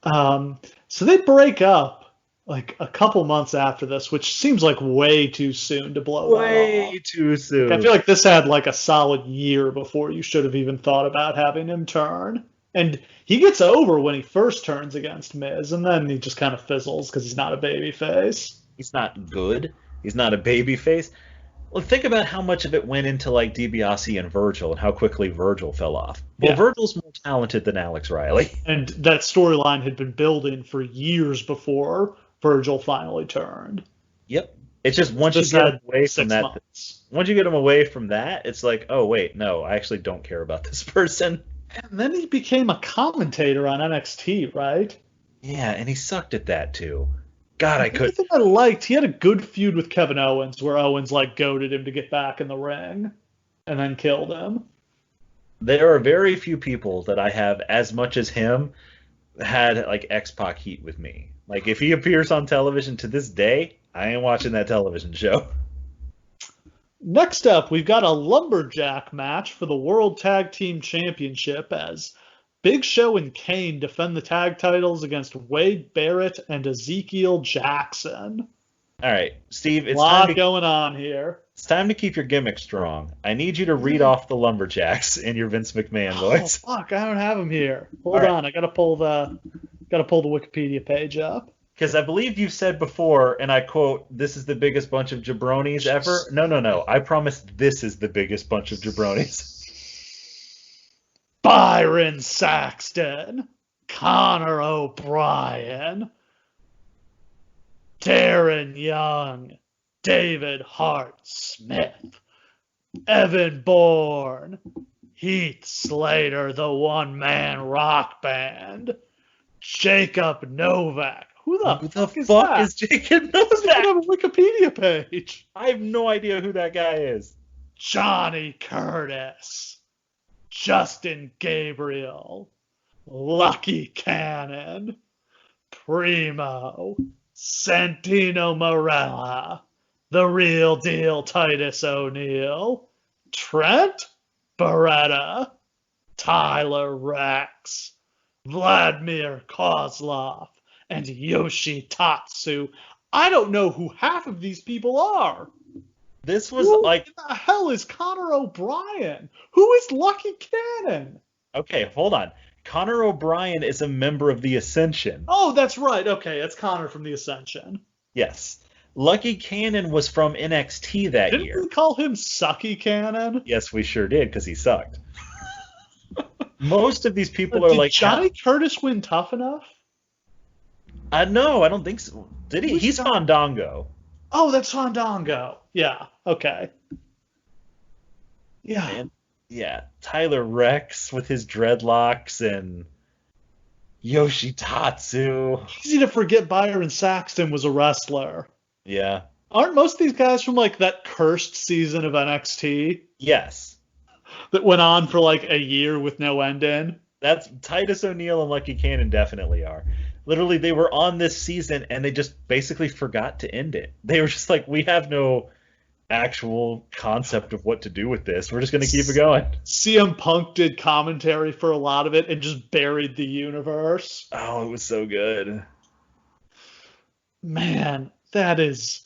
So they break up like a couple months after this, which seems like way too soon to blow that off. Way too soon. I feel like this had like a solid year before you should have even thought about having him turn. And he gets over when he first turns against Miz, and then he just kind of fizzles because he's not a babyface. He's not good. He's not a babyface. Well, think about how much of it went into like DiBiase and Virgil and how quickly Virgil fell off. Well, yeah. Virgil's more talented than Alex Riley. And that storyline had been building for years before Virgil finally turned. Yep. It's just once you get away from that, once you get him away from that, it's like, oh wait, no, I actually don't care about this person. And then he became a commentator on NXT, right? Yeah, and he sucked at that too. God, I could. I liked. He had a good feud with Kevin Owens, where Owens like goaded him to get back in the ring, and then killed him. There are very few people that I have as much as him had like X-Pac heat with me. Like if he appears on television to this day, I ain't watching that television show. Next up, we've got a lumberjack match for the World Tag Team Championship as Big Show and Kane defend the tag titles against Wade Barrett and Ezekiel Jackson. All right, Steve, it's a lot going on here. It's time to keep your gimmick strong. I need you to read off the lumberjacks in your Vince McMahon voice. Oh, fuck, I don't have them here. Hold on, I gotta pull the Wikipedia page up. Because I believe you said before, and I quote, "This is the biggest bunch of jabronis ever." No. I promise this is the biggest bunch of jabronis. Byron Saxton, Connor O'Brien, Darren Young, David Hart Smith, Evan Bourne, Heath Slater, the one-man rock band, Jacob Novak. Who the fuck is Jacob Novak? Doesn't have a Wikipedia page. I have no idea who that guy is. Johnny Curtis, Justin Gabriel, Lucky Cannon, Primo, Santino Marella, The Real Deal Titus O'Neil, Trent Beretta, Tyler Rex, Vladimir Kozlov, and Yoshi Tatsu. I don't know who half of these people are. This was Who like, in the hell is Connor O'Brien? Who is Lucky Cannon? okay, hold on. Connor O'Brien is a member of the Ascension. Oh, that's right. Okay, it's Connor from the Ascension. Yes. Lucky Cannon was from NXT that Didn't year. we call him Sucky Cannon? Yes, we sure did, because he sucked. Most of these people are Did like, Johnny Curtis win Tough Enough? no, I don't think so. Did he? He's Fandango. Oh, that's Fandango. Yeah. Okay. Yeah. And yeah, Tyler Rex with his dreadlocks and Yoshitatsu. Easy to forget Byron Saxton was a wrestler. Yeah. Aren't most of these guys from like that cursed season of NXT Yes. that went on for like a year with no end in? That's Titus O'Neil and Lucky Cannon definitely are. Literally, they were on this season and they just basically forgot to end it. They were just like, we have no actual concept of what to do with this. We're just going to keep it going. CM Punk did commentary for a lot of it and just buried the universe. Oh, it was so good. Man, that is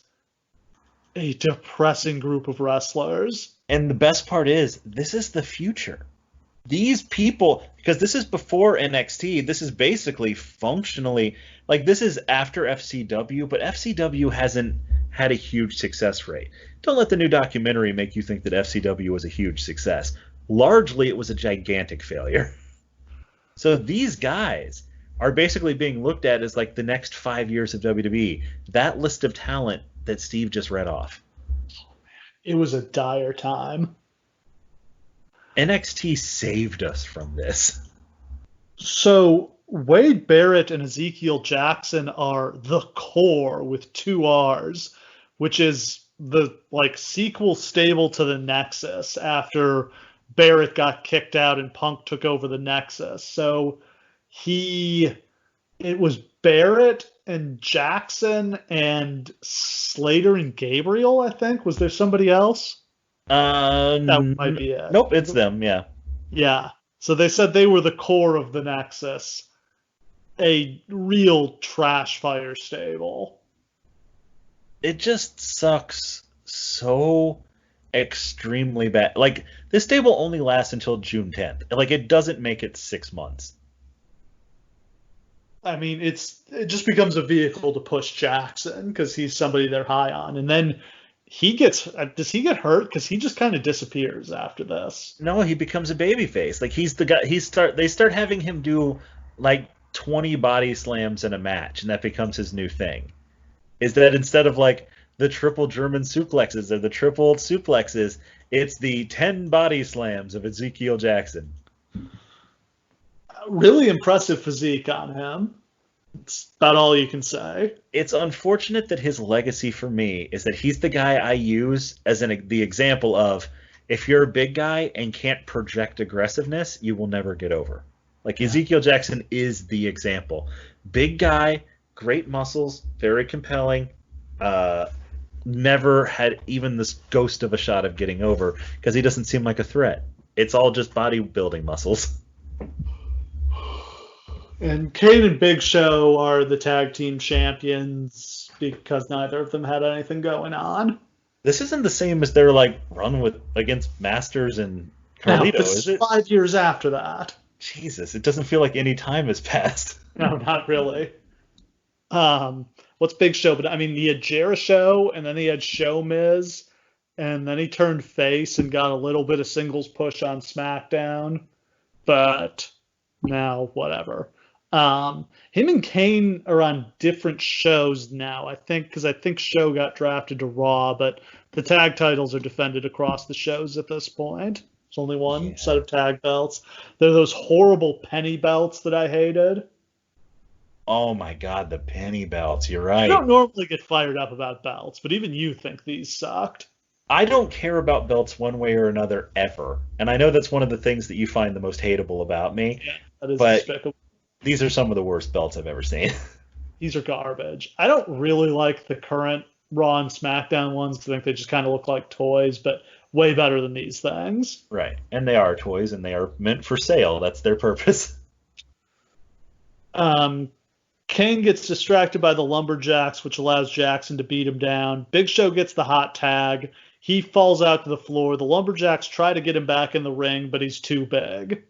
a depressing group of wrestlers. And the best part is, this is the future. These people, because this is before NXT, this is basically functionally, like this is after FCW, but FCW hasn't had a huge success rate. Don't let the new documentary make you think that FCW was a huge success. Largely, it was a gigantic failure. So these guys are basically being looked at as like the next 5 years of WWE. That list of talent that Steve just read off. It was a dire time. NXT saved us from this. So Wade Barrett and Ezekiel Jackson are the core with 2 R's, which is the like sequel stable to the Nexus after Barrett got kicked out and Punk took over the Nexus. So it was Barrett and Jackson and Slater and Gabriel, I think. Was there somebody else? That might be it. Nope, it's them, yeah. Yeah. So they said they were the core of the Nexus. A real trash fire stable. It just sucks so extremely bad. Like, this stable only lasts until June 10th. Like, it doesn't make it 6 months. I mean, it just becomes a vehicle to push Jackson because he's somebody they're high on. And then does he get hurt? Because he just kind of disappears after this. No, he becomes a babyface. Like, he's the guy. They start having him do like 20 body slams in a match, and that becomes his new thing. Is that instead of like the triple German suplexes or the triple suplexes, it's the 10 body slams of Ezekiel Jackson. Really impressive physique on him. It's about all you can say. It's unfortunate that his legacy for me is that he's the guy I use as the example of, if you're a big guy and can't project aggressiveness, you will never get over. Like, Ezekiel Jackson is the example. Big guy, great muscles, very compelling, never had even this ghost of a shot of getting over because he doesn't seem like a threat. It's all just bodybuilding muscles. And Kane and Big Show are the tag team champions because neither of them had anything going on. This isn't the same as their like run against Masters and Carlito, is it? 5 years after that. Jesus, it doesn't feel like any time has passed. No, not really. What's Big Show? But I mean, he had Jericho, and then he had Show Miz, and then he turned face and got a little bit of singles push on SmackDown. But now, whatever. Him and Kane are on different shows now, I think, because I think Show got drafted to Raw, but the tag titles are defended across the shows at this point. There's only one set of tag belts. They're those horrible penny belts that I hated. Oh my God, the penny belts. You're right. I don't normally get fired up about belts, but even you think these sucked. I don't care about belts one way or another ever. And I know that's one of the things that you find the most hateable about me. Yeah, that is but despicable. These are some of the worst belts I've ever seen. These are garbage. I don't really like the current Raw and SmackDown ones because I think they just kind of look like toys, but way better than these things. Right. And they are toys, and they are meant for sale. That's their purpose. Kane gets distracted by the Lumberjacks, which allows Jackson to beat him down. Big Show gets the hot tag. He falls out to the floor. The Lumberjacks try to get him back in the ring, but he's too big.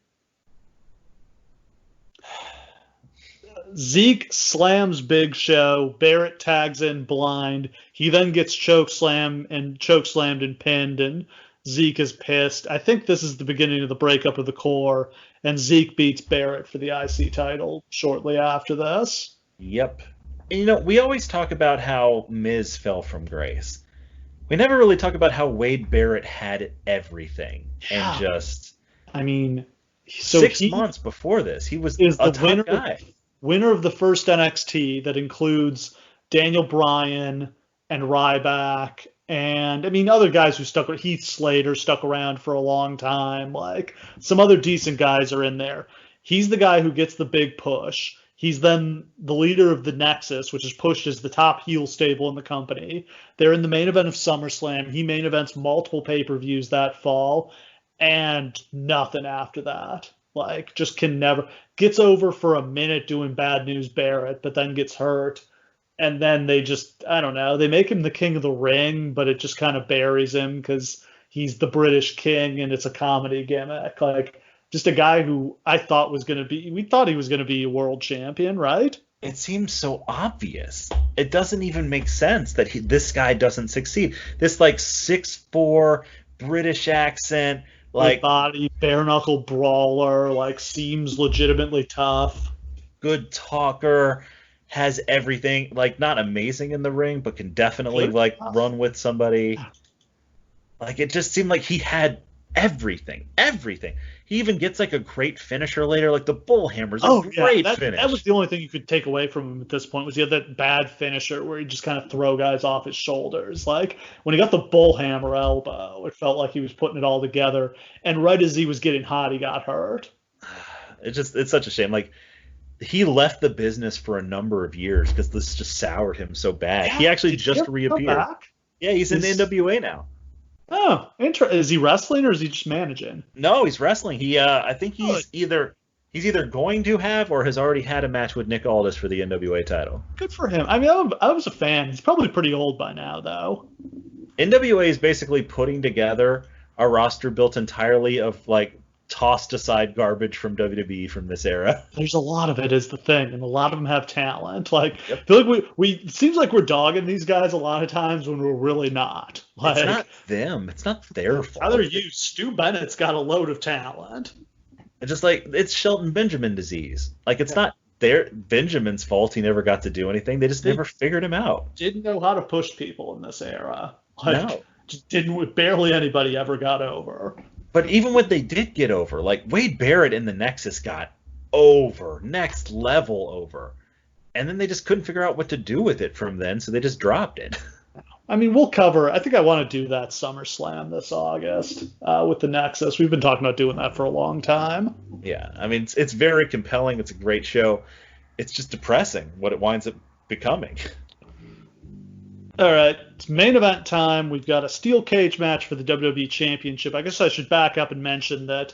Zeke slams Big Show. Barrett tags in blind. He then gets chokeslammed and pinned, and Zeke is pissed. I think this is the beginning of the breakup of the core, and Zeke beats Barrett for the IC title shortly after this. Yep. And, we always talk about how Miz fell from grace. We never really talk about how Wade Barrett had everything. Yeah. And just... I mean... So 6 months before this, he was a top guy. Winner of the first NXT that includes Daniel Bryan and Ryback and, I mean, other guys who stuck with Heath Slater stuck around for a long time. Like, some other decent guys are in there. He's the guy who gets the big push. He's then the leader of the Nexus, which is pushed as the top heel stable in the company. They're in the main event of SummerSlam. He main events multiple pay-per-views that fall, and nothing after that. Like, just can never... Gets over for a minute doing Bad News Barrett, but then gets hurt. And then they just, I don't know, they make him the king of the ring, but it just kind of buries him because he's the British king and it's a comedy gimmick. Like, just a guy who I thought was going to be, we thought he was going to be a world champion, right? It seems so obvious. It doesn't even make sense that this guy doesn't succeed. This, like, 6'4", British accent, like, body, bare knuckle brawler, like, seems legitimately tough. Good talker, has everything, like, not amazing in the ring, but can definitely, like, run with somebody. Like, it just seemed like he had everything. He even gets, like, a great finisher later, like the Bullhammer's a great finish. That was the only thing you could take away from him at this point, was he had that bad finisher where he just kind of throw guys off his shoulders. Like, when he got the Bullhammer elbow, it felt like he was putting it all together, and right as he was getting hot, he got hurt. It's such a shame. Like, he left the business for a number of years because this just soured him so bad. Yeah, he actually just reappeared. Yeah, he's in the NWA now. Oh, is he wrestling or is he just managing? No, he's wrestling. I think he's either going to have or has already had a match with Nick Aldis for the NWA title. Good for him. I mean, I was a fan. He's probably pretty old by now, though. NWA is basically putting together a roster built entirely of, like, tossed aside garbage from WWE from this era. There's a lot of it is the thing, and a lot of them have talent. Like, I feel like we it seems like we're dogging these guys a lot of times when we're really not. Like, it's not them. It's not their fault. Other you, Stu Bennett's got a load of talent. It's just like, it's Shelton Benjamin disease. Like, it's not Benjamin's fault he never got to do anything. They just never figured him out. Didn't know how to push people in this era. Like, no. Just barely anybody ever got over. But even when they did get over, like, Wade Barrett in the Nexus got over, next level over. And then they just couldn't figure out what to do with it from then, so they just dropped it. I mean, we'll cover, I think I want to do that SummerSlam this August with the Nexus. We've been talking about doing that for a long time. Yeah, I mean, it's very compelling. It's a great show. It's just depressing what it winds up becoming. All right, it's main event time. We've got a steel cage match for the WWE Championship. I guess I should back up and mention that,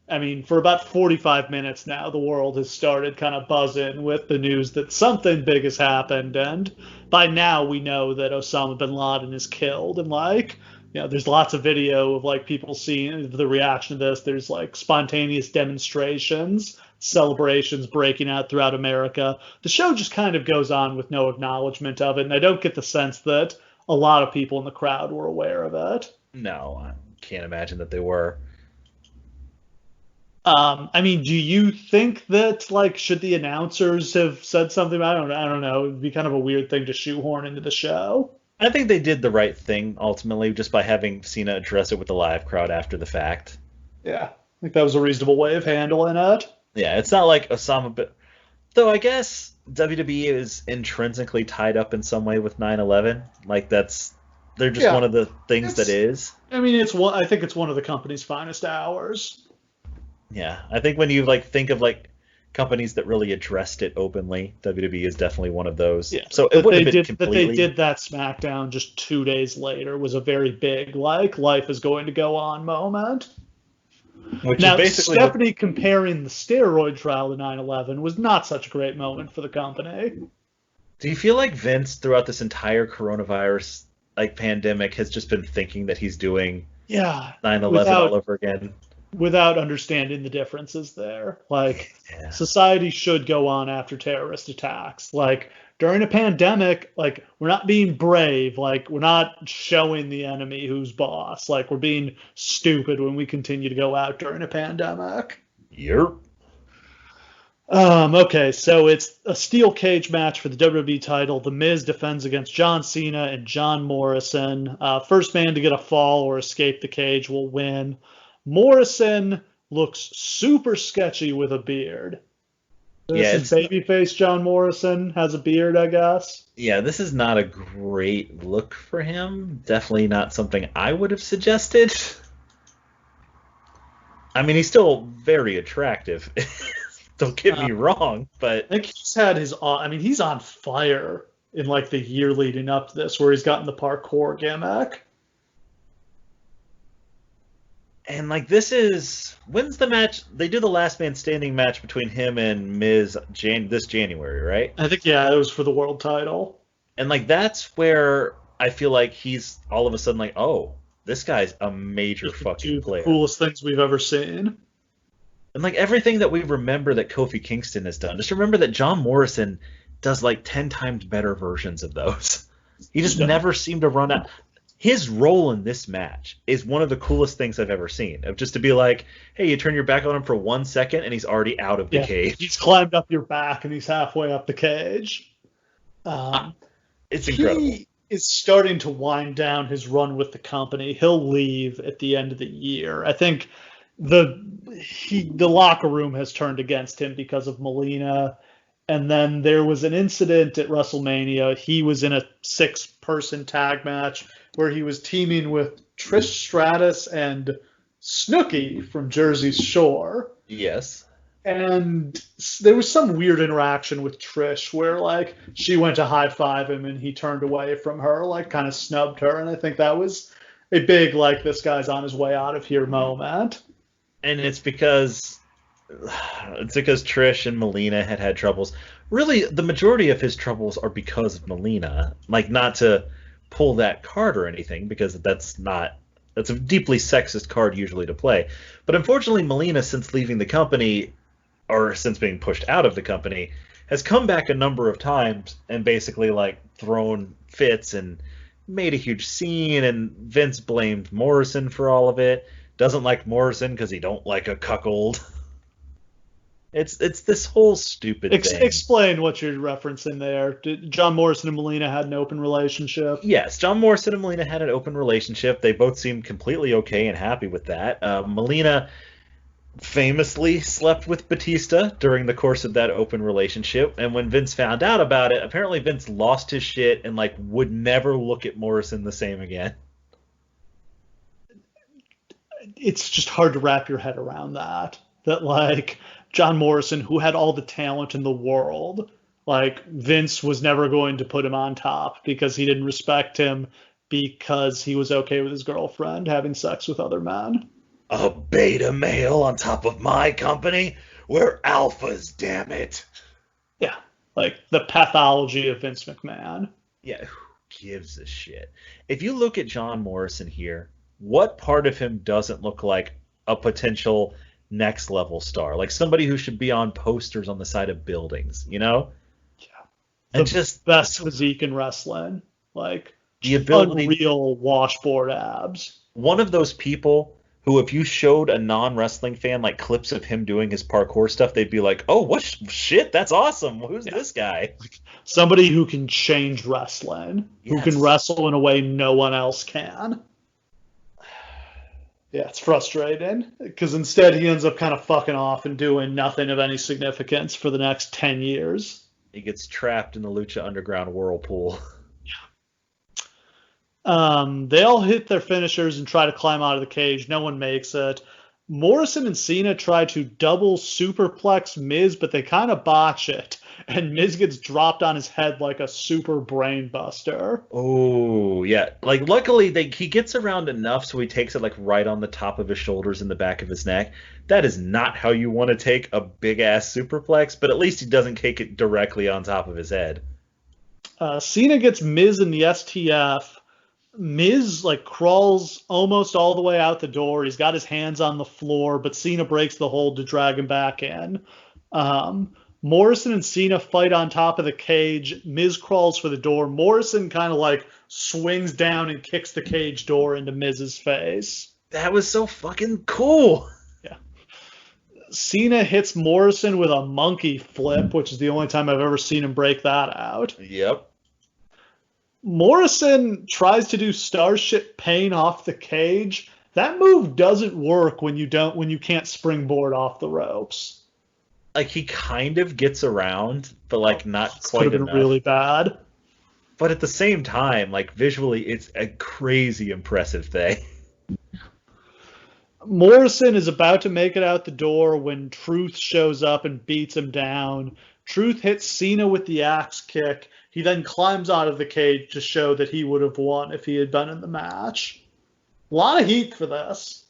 I mean, for about 45 minutes now, the world has started kind of buzzing with the news that something big has happened. And by now we know that Osama bin Laden is killed. And, like, you know, there's lots of video of, like, people seeing the reaction to this. There's, like, spontaneous demonstrations, celebrations breaking out throughout America. The show just kind of goes on with no acknowledgement of it, and I don't get the sense that a lot of people in the crowd were aware of it. No, I can't imagine that they were. I mean, do you think that, like, should the announcers have said something? I don't know. It'd be kind of a weird thing to shoehorn into the show. I think they did the right thing, ultimately, just by having Cena address it with the live crowd after the fact. Yeah, I think that was a reasonable way of handling it. Yeah, it's not like Osama bin... Though I guess WWE is intrinsically tied up in some way with 9/11. Like, they're just one of the things that is. I mean, I think it's one of the company's finest hours. Yeah, I think when you, like, think of, like, companies that really addressed it openly, WWE is definitely one of those. Yeah, so it would have been completely... That they did that SmackDown just 2 days later was a very big, like, life is going to go on moment. Which now, is basically Stephanie comparing the steroid trial to 9/11 was not such a great moment for the company. Do you feel like Vince, throughout this entire coronavirus like pandemic has just been thinking that he's doing Yeah, 9/11 all over again. without understanding the differences there. Like, Yeah. society should go on after terrorist attacks. Like, during a pandemic, like, we're not being brave. Like, we're not showing the enemy who's boss. Like, we're being stupid when we continue to go out during a pandemic. Yep. Okay, so it's a steel cage match for the WWE title. The Miz defends against John Cena and John Morrison. First man to get a fall or escape the cage will win. Morrison looks super sketchy with a beard. Yeah, This is babyface John Morrison has a beard, I guess. yeah, this is not a great look for him. Definitely not something I would have suggested. I mean, he's still very attractive. Don't get me wrong, but I think he's had his. I mean, he's on fire in like the year leading up to this, where he's gotten the parkour gimmick. and like when's the match? They do the last man standing match between him and Miz this January, right? I think it was for the world title. And like that's where I feel like he's all of a sudden like, oh, this guy's a major fucking player. Coolest things we've ever seen. And like everything that we remember that Kofi Kingston has done, just remember that John Morrison does like 10 times better versions of those. He just never seemed to run out. His role in this match is one of the coolest things I've ever seen. Of just to be like, hey, you turn your back on him for 1 second and he's already out of the cage. He's climbed up your back and he's halfway up the cage. It's incredible. He is starting to wind down his run with the company. He'll leave at the end of the year. I think the locker room has turned against him because of Melina. And then there was an incident at WrestleMania. He was in a 6-person tag match where he was teaming with Trish Stratus and Snooki from Jersey Shore. Yes. And there was some weird interaction with Trish where, like, she went to high-five him and he turned away from her, like, kind of snubbed her. And I think that was a big, like, this guy's on his way out of here moment. And it's because Trish and Melina had troubles. Really, the majority of his troubles are because of Melina. Like, not to pull that card or anything, because that's a deeply sexist card usually to play. But unfortunately, Melina, since leaving the company, or since being pushed out of the company, has come back a number of times and basically like thrown fits and made a huge scene, and Vince blamed Morrison for all of it. Doesn't like Morrison because he don't like a cuckold. It's this whole stupid thing. Explain what you're referencing there. John Morrison and Melina had an open relationship? Yes, John Morrison and Melina had an open relationship. They both seemed completely okay and happy with that. Melina famously slept with Batista during the course of that open relationship, and when Vince found out about it, apparently Vince lost his shit and like would never look at Morrison the same again. It's just hard to wrap your head around that like John Morrison, who had all the talent in the world, like Vince was never going to put him on top because he didn't respect him because he was okay with his girlfriend having sex with other men. A beta male on top of my company? We're alphas, damn it. Yeah, like the pathology of Vince McMahon. Yeah, who gives a shit? If you look at John Morrison here, what part of him doesn't look like a potential next level star? Like somebody who should be on posters on the side of buildings, you know? Yeah. And the just best physique in wrestling. Like the ability, unreal washboard abs. One of those people who, if you showed a non-wrestling fan like clips of him doing his parkour stuff, they'd be like, oh, what shit, that's awesome. Who's this guy? Somebody who can change wrestling, who can wrestle in a way no one else can. Yeah, it's frustrating because instead he ends up kind of fucking off and doing nothing of any significance for the next 10 years. He gets trapped in the Lucha Underground whirlpool. They all hit their finishers and try to climb out of the cage. No one makes it. Morrison and Cena try to double superplex Miz, but they kind of botch it. And Miz gets dropped on his head like a super brain buster. Oh, yeah. Like, luckily, he gets around enough so he takes it, like, right on the top of his shoulders and the back of his neck. That is not how you want to take a big-ass superplex, but at least he doesn't take it directly on top of his head. Cena gets Miz in the STF, Miz like crawls almost all the way out the door. He's got his hands on the floor, but Cena breaks the hold to drag him back in. Morrison and Cena fight on top of the cage. Miz crawls for the door. Morrison kind of like swings down and kicks the cage door into Miz's face. That was so fucking cool. Yeah. Cena hits Morrison with a monkey flip, which is the only time I've ever seen him break that out. Yep. Morrison tries to do Starship Pain off the cage. That move doesn't work when you can't springboard off the ropes. Like he kind of gets around, but like not quite could have been really bad. But at the same time, like visually, it's a crazy impressive thing. Morrison is about to make it out the door when Truth shows up and beats him down. Truth hits Cena with the axe kick. He then climbs out of the cage to show that he would have won if he had been in the match. A lot of heat for this.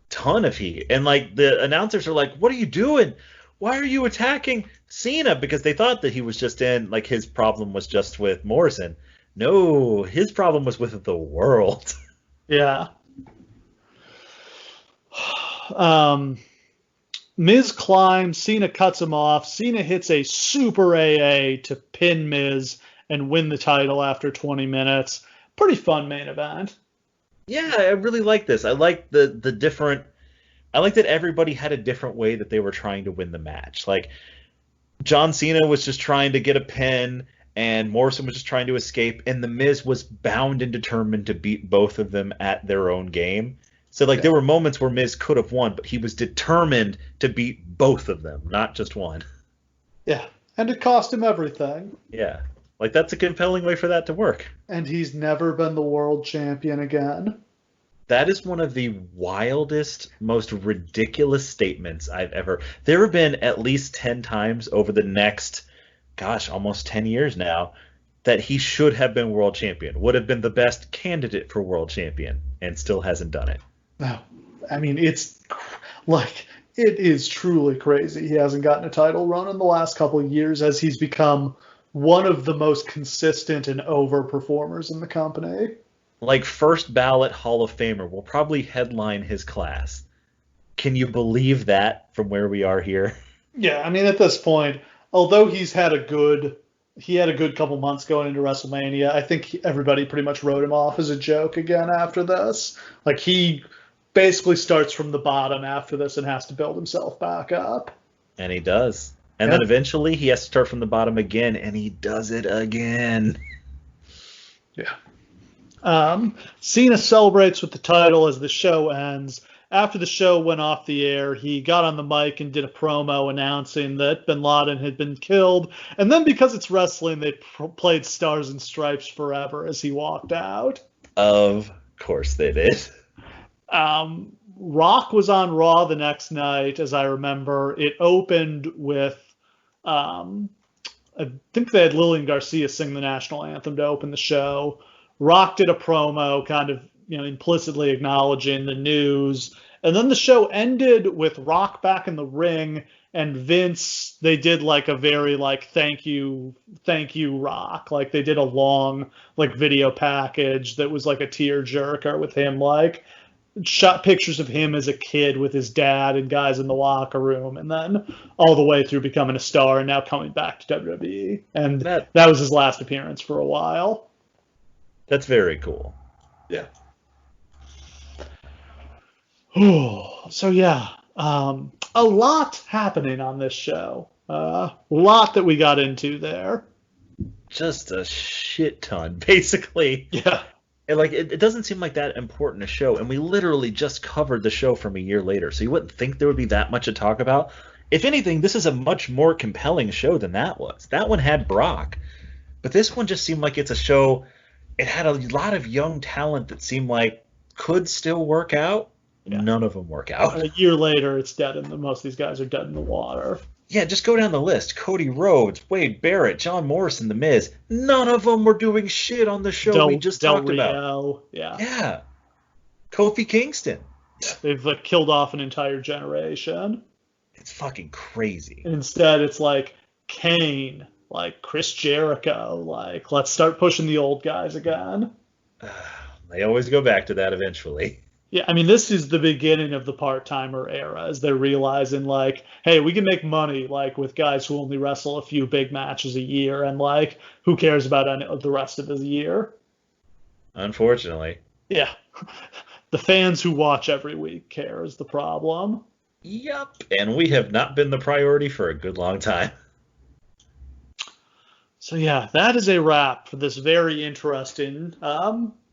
Ton of heat. And like the announcers are like, what are you doing? Why are you attacking Cena? Because they thought that he was just in, like his problem was just with Morrison. No, his problem was with the world. Yeah. Miz climbs, Cena cuts him off. Cena hits a super AA to pin Miz and win the title after 20 minutes. Pretty fun main event. Yeah, I really like this. I like the different. I like that everybody had a different way that they were trying to win the match. Like John Cena was just trying to get a pin, and Morrison was just trying to escape, and The Miz was bound and determined to beat both of them at their own game. So, like, there were moments where Miz could have won, but he was determined to beat both of them, not just one. Yeah, and it cost him everything. Yeah, like, that's a compelling way for that to work. And he's never been the world champion again. That is one of the wildest, most ridiculous statements I've ever... There have been at least 10 times over the next, almost 10 years now, that he should have been world champion, would have been the best candidate for world champion, and still hasn't done it. No, I mean, it's like, it is truly crazy. He hasn't gotten a title run in the last couple of years as he's become one of the most consistent and over performers in the company. Like, first ballot Hall of Famer will probably headline his class. Can you believe that from where we are here? Yeah, I mean, at this point, although he had a good couple months going into WrestleMania, I think everybody pretty much wrote him off as a joke again after this. Like, he basically starts from the bottom after this and has to build himself back up. And he does. And then eventually he has to start from the bottom again, and he does it again. Yeah. Cena celebrates with the title as the show ends. After the show went off the air, he got on the mic and did a promo announcing that Bin Laden had been killed. And then because it's wrestling, they played Stars and Stripes Forever as he walked out. Of course they did. Rock was on Raw the next night, as I remember. It opened with, I think they had Lillian Garcia sing the national anthem to open the show. Rock did a promo kind of, implicitly acknowledging the news. And then the show ended with Rock back in the ring and Vince. They did like a very thank you Rock. Like they did a long video package that was like a tearjerker with him shot pictures of him as a kid with his dad and guys in the locker room, and then all the way through becoming a star and now coming back to WWE. And that was his last appearance for a while. That's very cool. Yeah. So yeah, a lot happening on this show. A lot that we got into there. Just a shit ton, basically. Yeah. And it doesn't seem like that important a show, and we literally just covered the show from a year later, so you wouldn't think there would be that much to talk about. If anything, this is a much more compelling show than that was. That one had Brock, but this one just seemed like it's a show. It had a lot of young talent that seemed like could still work out. Yeah. None of them work out. A year later, it's dead, and most of these guys are dead in the water. Yeah, just go down the list. Cody Rhodes, Wade Barrett, John Morrison, The Miz. None of them were doing shit on the show we just talked about. Yeah. Kofi Kingston. They've killed off an entire generation. It's fucking crazy. Instead, it's Kane, Chris Jericho. Let's start pushing the old guys again. They always go back to that eventually. Yeah, I mean, this is the beginning of the part-timer era as they're realizing, like, hey, we can make money, like, with guys who only wrestle a few big matches a year, and, like, who cares about any of the rest of the year? Unfortunately. Yeah. The fans who watch every week care is the problem. Yup. And we have not been the priority for a good long time. So, yeah, that is a wrap for this very interesting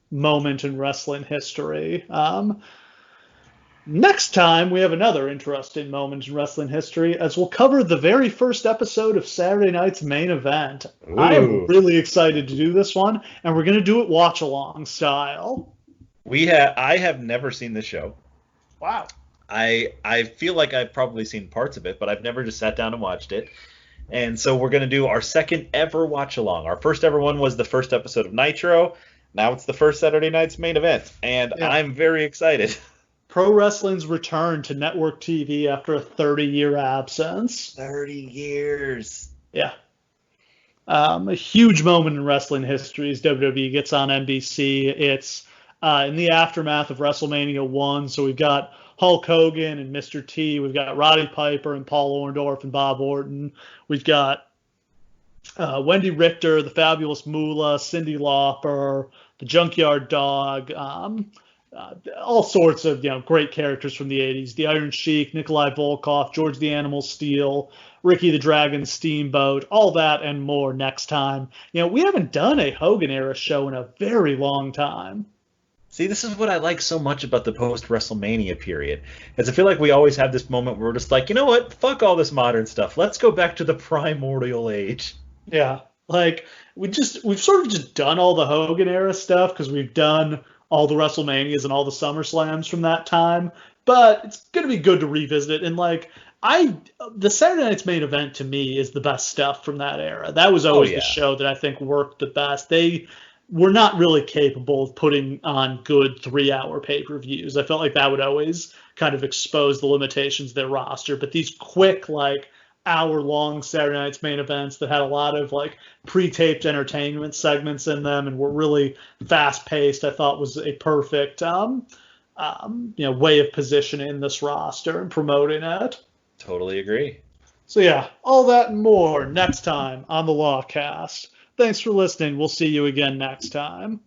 moment in wrestling history. Next time, we have another interesting moment in wrestling history as we'll cover the very first episode of Saturday night's main event. I am Ooh. really excited to do this one, and we're going to do it watch along style. I have never seen the show. Wow. I feel like I've probably seen parts of it, but I've never just sat down and watched it. And so we're going to do our second ever watch along. Our first ever one was the first episode of Nitro. Now it's the first Saturday night's main event, and Yeah. I'm very excited. Pro wrestling's return to network TV after a 30-year absence. 30 years. Yeah. A huge moment in wrestling history as WWE gets on NBC. It's in the aftermath of WrestleMania 1, so we've got Hulk Hogan and Mr. T. We've got Roddy Piper and Paul Orndorff and Bob Orton. We've got Wendy Richter, the Fabulous Moolah, Cyndi Lauper, the Junkyard Dog, all sorts of great characters from the 80s. The Iron Sheik, Nikolai Volkov, George the Animal Steel, Ricky the Dragon Steamboat, all that and more next time. We haven't done a Hogan era show in a very long time. See, this is what I like so much about the post-WrestleMania period, is I feel like we always have this moment where we're just like, you know what? Fuck all this modern stuff. Let's go back to the primordial age. Yeah, like we've sort of just done all the Hogan era stuff because we've done all the WrestleManias and all the SummerSlams from that time. But it's gonna be good to revisit it. And the Saturday Night's main event to me is the best stuff from that era. That was always the show that I think worked the best. They were not really capable of putting on good 3-hour pay-per-views. I felt like that would always kind of expose the limitations of their roster. But these quick, hour-long Saturday Night's main events that had a lot of pre-taped entertainment segments in them and were really fast-paced, I thought was a perfect way of positioning this roster and promoting it. Totally agree. So yeah, all that and more next time on the Lawcast. Thanks for listening. We'll see you again next time.